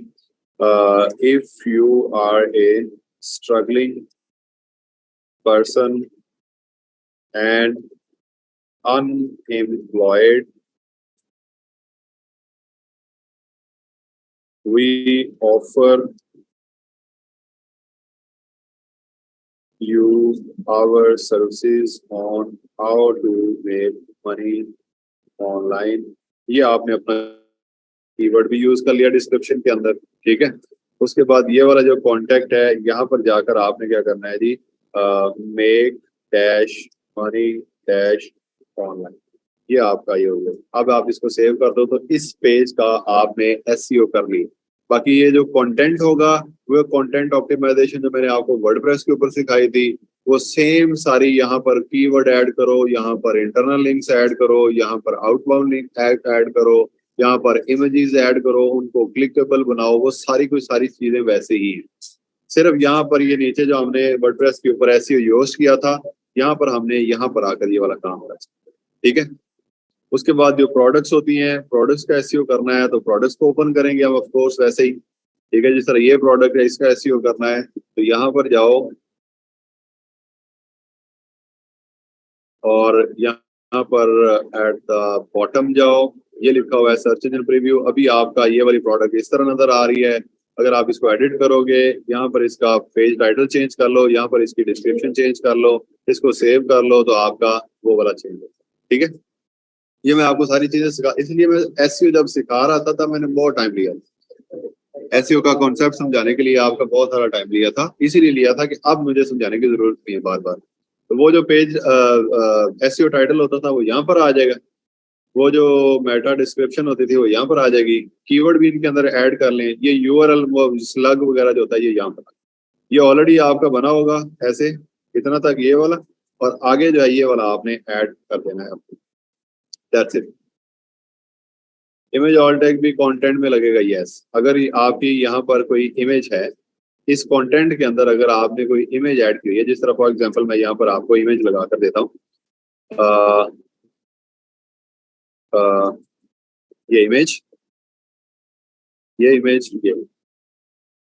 if you are a struggling person and unemployed, we offer you our services on how to make money online। ये आपने अपना कीवर्ड भी यूज कर लिया डिस्क्रिप्शन के अंदर। ठीक है, उसके बाद ये वाला जो कॉन्टेक्ट है यहाँ पर जाकर आपने क्या करना है जी make dash money dash online, ये आपका ये हो गया। अब आप इसको सेव कर दो तो इस पेज का आपने एसईओ कर लिया। बाकी ये जो कंटेंट होगा वो कंटेंट ऑप्टिमाइजेशन जो मैंने आपको वर्डप्रेस के ऊपर सिखाई थी वो सेम सारी यहाँ पर कीवर्ड ऐड करो, यहाँ पर इंटरनल लिंक्स ऐड करो, यहाँ पर आउटबाउंड लिंक ऐड करो, यहाँ पर इमेजेस ऐड करो, उनको क्लिकेबल बनाओ, वो सारी कोई सारी चीजें वैसे ही हैं। सिर्फ यहाँ पर ये नीचे जो हमने वर्डप्रेस के ऊपर एसईओ यूज किया था यहाँ पर हमने यहाँ पर आकर ये वाला काम करा। ठीक है, उसके बाद जो प्रोडक्ट्स होती हैं, प्रोडक्ट्स का एसईओ करना है तो प्रोडक्ट्स को ओपन करेंगे हम ऑफ कोर्स वैसे ही। ठीक है, जिस तरह ये प्रोडक्ट है इसका एसईओ करना है तो यहाँ पर जाओ और यहाँ पर एट द बॉटम जाओ, ये लिखा हुआ है सर्च इंजन प्रीव्यू। अभी आपका ये वाली प्रोडक्ट इस तरह नजर आ रही है। अगर आप इसको एडिट करोगे यहाँ पर इसका पेज टाइटल चेंज कर लो, यहाँ पर इसकी डिस्क्रिप्शन चेंज कर लो, इसको सेव कर लो तो आपका वो वाला चेंज होगा। ठीक है, ये मैं आपको सारी चीजें सिखा, इसलिए मैं एसईओ जब सिखा रहा था मैंने बहुत टाइम लिया। एसईओ का कॉन्सेप्ट समझाने के लिए आपका बहुत सारा टाइम लिया था, इसीलिए लिया था कि अब मुझे समझाने की जरूरत नहीं है बार बार। तो वो जो पेज एसईओ टाइटल होता था वो यहाँ पर आ जाएगा, वो जो मेटा डिस्क्रिप्शन होती थी वो यहाँ पर आ जाएगी, कीवर्ड भी इनके अंदर ऐड कर लें, ये यूआरएल वो स्लग वगैरह जो होता है ये यहाँ पर। ये ऑलरेडी आपका बना होगा ऐसे, इतना तक ये वाला, और आगे जो है ये वाला आपने ऐड कर देना है आपको। That's it. Image all tag भी कंटेंट में लगेगा, यस। अगर आपकी यहाँ पर कोई इमेज है, इस कंटेंट के अंदर अगर आपने कोई इमेज ऐड की है, जिस तरह फॉर एग्जांपल मैं यहाँ पर आपको इमेज लगा कर देता हूँ, ये इमेज, ये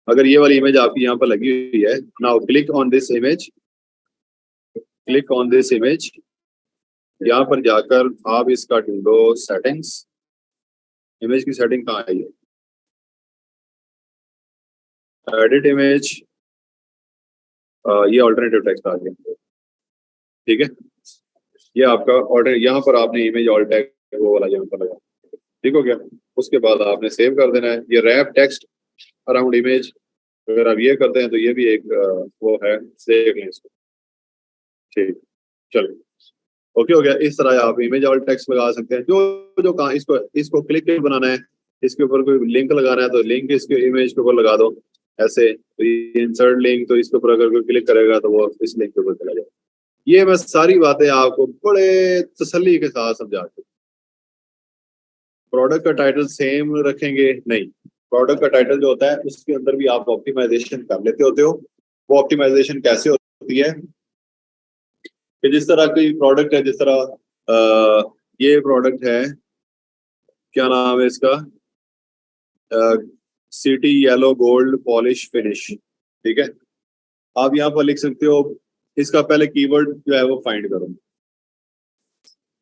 अगर ये वाली इमेज आपकी यहाँ पर लगी हुई है, now click on this image, click on this image. यहाँ पर जाकर आप इसका ढूंढो सेटिंग्स, इमेज की सेटिंग कहाँ है, ये एडिट इमेज, ये ऑल्टरनेटिव टेक्स्ट आ गया, ठीक है। ये आपका ऑर्डर, यहाँ पर आपने इमेज ऑल टैग वो वाला यहाँ पर लगा, ठीक हो गया। उसके बाद आपने सेव कर देना है। ये रैप टेक्स्ट अराउंड इमेज, अगर आप ये करते हैं तो ये भी एक वो है, देख लें इसको, ठीक। चलो ओके हो गया। इस तरह आप इमेज ऑल टेक्स्ट लगा सकते हैं। जो जो कहाँ इसको इसको क्लिक बनाना है, इसके ऊपर कोई लिंक लगाना है तो लिंक इसके इमेज के ऊपर लगा दो ऐसे, तो ये इंसर्ट लिंक, तो इसके ऊपर अगर कोई क्लिक करेगा तो वो इस लिंक के ऊपर चला जाएगा। ये मैं सारी बातें आपको बड़े तसल्ली के साथ समझा दूं। प्रोडक्ट का टाइटल सेम रखेंगे नहीं, प्रोडक्ट का टाइटल जो होता है उसके अंदर भी आप ऑप्टिमाइजेशन कर लेते होते हो। वो ऑप्टिमाइजेशन कैसे होती है कि जिस तरह की प्रोडक्ट है, जिस तरह ये प्रोडक्ट है, क्या नाम है इसका, city yellow gold polish finish, ठीक है। आप यहाँ पर लिख सकते हो, इसका पहले कीवर्ड जो है वो फाइंड करो।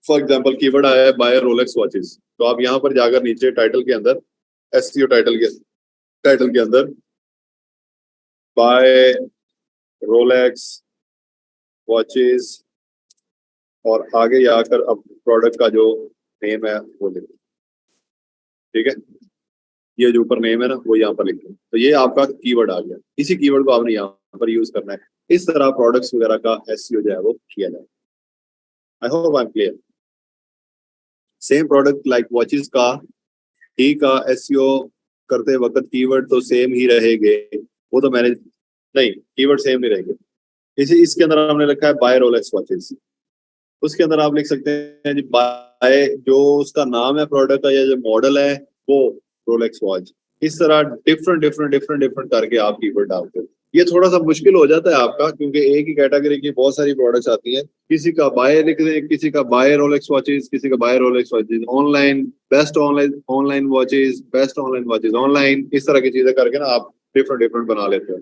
फॉर एग्जांपल कीवर्ड आया है बाय रोलेक्स वॉचेस, तो आप यहाँ पर जाकर नीचे टाइटल के अंदर, एसईओ टाइटल के अंदर बाय रोलेक्स वॉचेस, और आगे जाकर अब प्रोडक्ट का जो नेम है वो लिखो, ठीक है। ये जो ऊपर नेम है ना वो यहाँ पर लिखो, तो ये आपका कीवर्ड आ गया। इसी कीवर्ड को आपने यहाँ पर यूज करना है। इस तरह प्रोडक्ट्स वगैरह का एसईओ जो है वो किया जाए। I hope I am clear. Same product like watches का ही का एसईओ करते वक्त कीवर्ड तो सेम ही रहेंगे, वो तो मैंने नहीं, कीवर्ड सेम नहीं रहेंगे। इसी इसके अंदर हमने लिखा है बाय रोलेक्स वॉचेस, उसके अंदर आप लिख सकते हैं जी बाय, जो उसका नाम है प्रोडक्ट का या जो मॉडल है वो रोलेक्स वॉच। इस तरह डिफरेंट करके आप कीवर्ड डालते हो। ये थोड़ा सा मुश्किल हो जाता है आपका, क्योंकि एक ही कैटेगरी की बहुत सारी प्रोडक्ट्स आती हैं। किसी का बाय लिख दें, किसी का बाय रोलेक्स वॉचेस, किसी का buy Rolex watches online, best online watches, best online watches online, इस तरह की चीजें करके ना आप डिफरेंट बना लेते हो।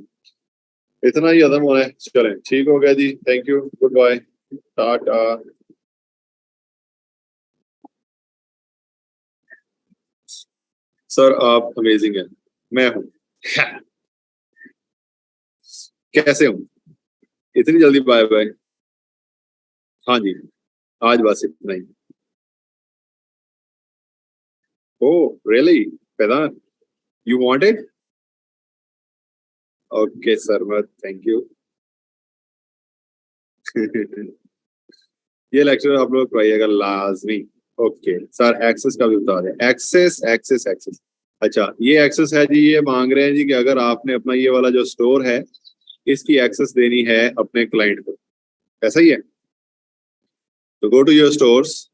इतना ही अदम होना है। चलें, ठीक हो गया जी, thank you, good bye, tata. Sir आप अमेजिंग हैं, मैं हूँ। कैसे हूँ? इतनी जल्दी बाय बाय? हाँ जी, आज बस इतना ही। Oh, really? Vedant, you want it? Okay, sir, thank you. ये लेक्चर आप लोग पढ़िएगा लाजमी। ओके सर, एक्सेस का भी बता दें। एक्सेस। अच्छा, ये एक्सेस है जी, ये मांग रहे हैं जी कि अगर आपने अपना ये वाला जो स्टोर है इसकी एक्सेस देनी है अपने क्लाइंट को, ऐसा ही है। तो गो टू योर स्टोर्स,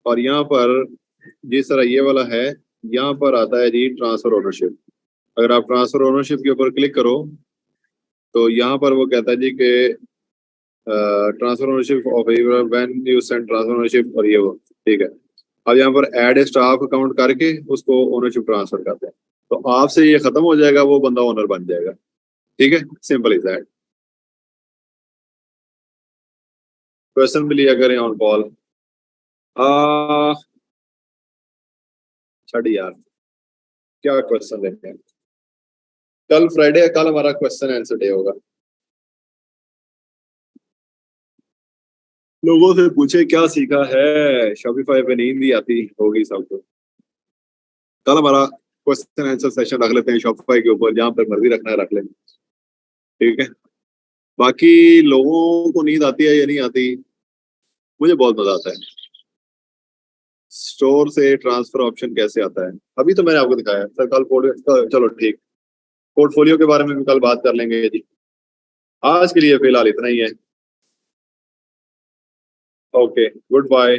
और यहाँ पर जिस तरह ये वाला है, यहाँ पर आता है जी ट्रांसफर ओनरशिप। अगर आप ट्रांसफर ओनरशिप के ऊपर क्लिक करो तो यहाँ पर वो कहता है जी कि transfer ownership of when you send transfer ownership, और ये वो, ठीक है। अब यहाँ पर ऐड स्टाफ अकाउंट करके उसको ओनरशिप ट्रांसफर करते हैं, तो आपसे ये खत्म हो जाएगा, वो बंदा ओनर बन जाएगा, ठीक है। Simple is that. क्वेश्चन भी लिया करें ऑन कॉल। छड़ यार, क्या क्वेश्चन लेते हैं? कल फ्राइडे है, कल हमारा क्वेश्चन आंसर डे होगा। लोगों से पूछे क्या सीखा है, शॉपिफाई पे नींद नहीं आती होगी सबको। कल हमारा क्वेश्चन आंसर सेशन रख लेते हैं शॉपिफाई के ऊपर, जहां पर मर्जी रखना है रख लें, ठीक है। बाकी लोगों को नींद आती है या नहीं आती, मुझे बहुत मजा आता है। स्टोर से ट्रांसफर ऑप्शन कैसे आता है? अभी तो मैंने आपको दिखाया सर, कल चलो ठीक, पोर्टफोलियो के बारे में भी कल बात कर लेंगे जी। आज के लिए फिलहाल इतना ही है। Okay, good bye,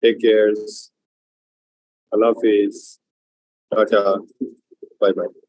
take care, अल्लाह हाफिज, टाटा, बाय बाय।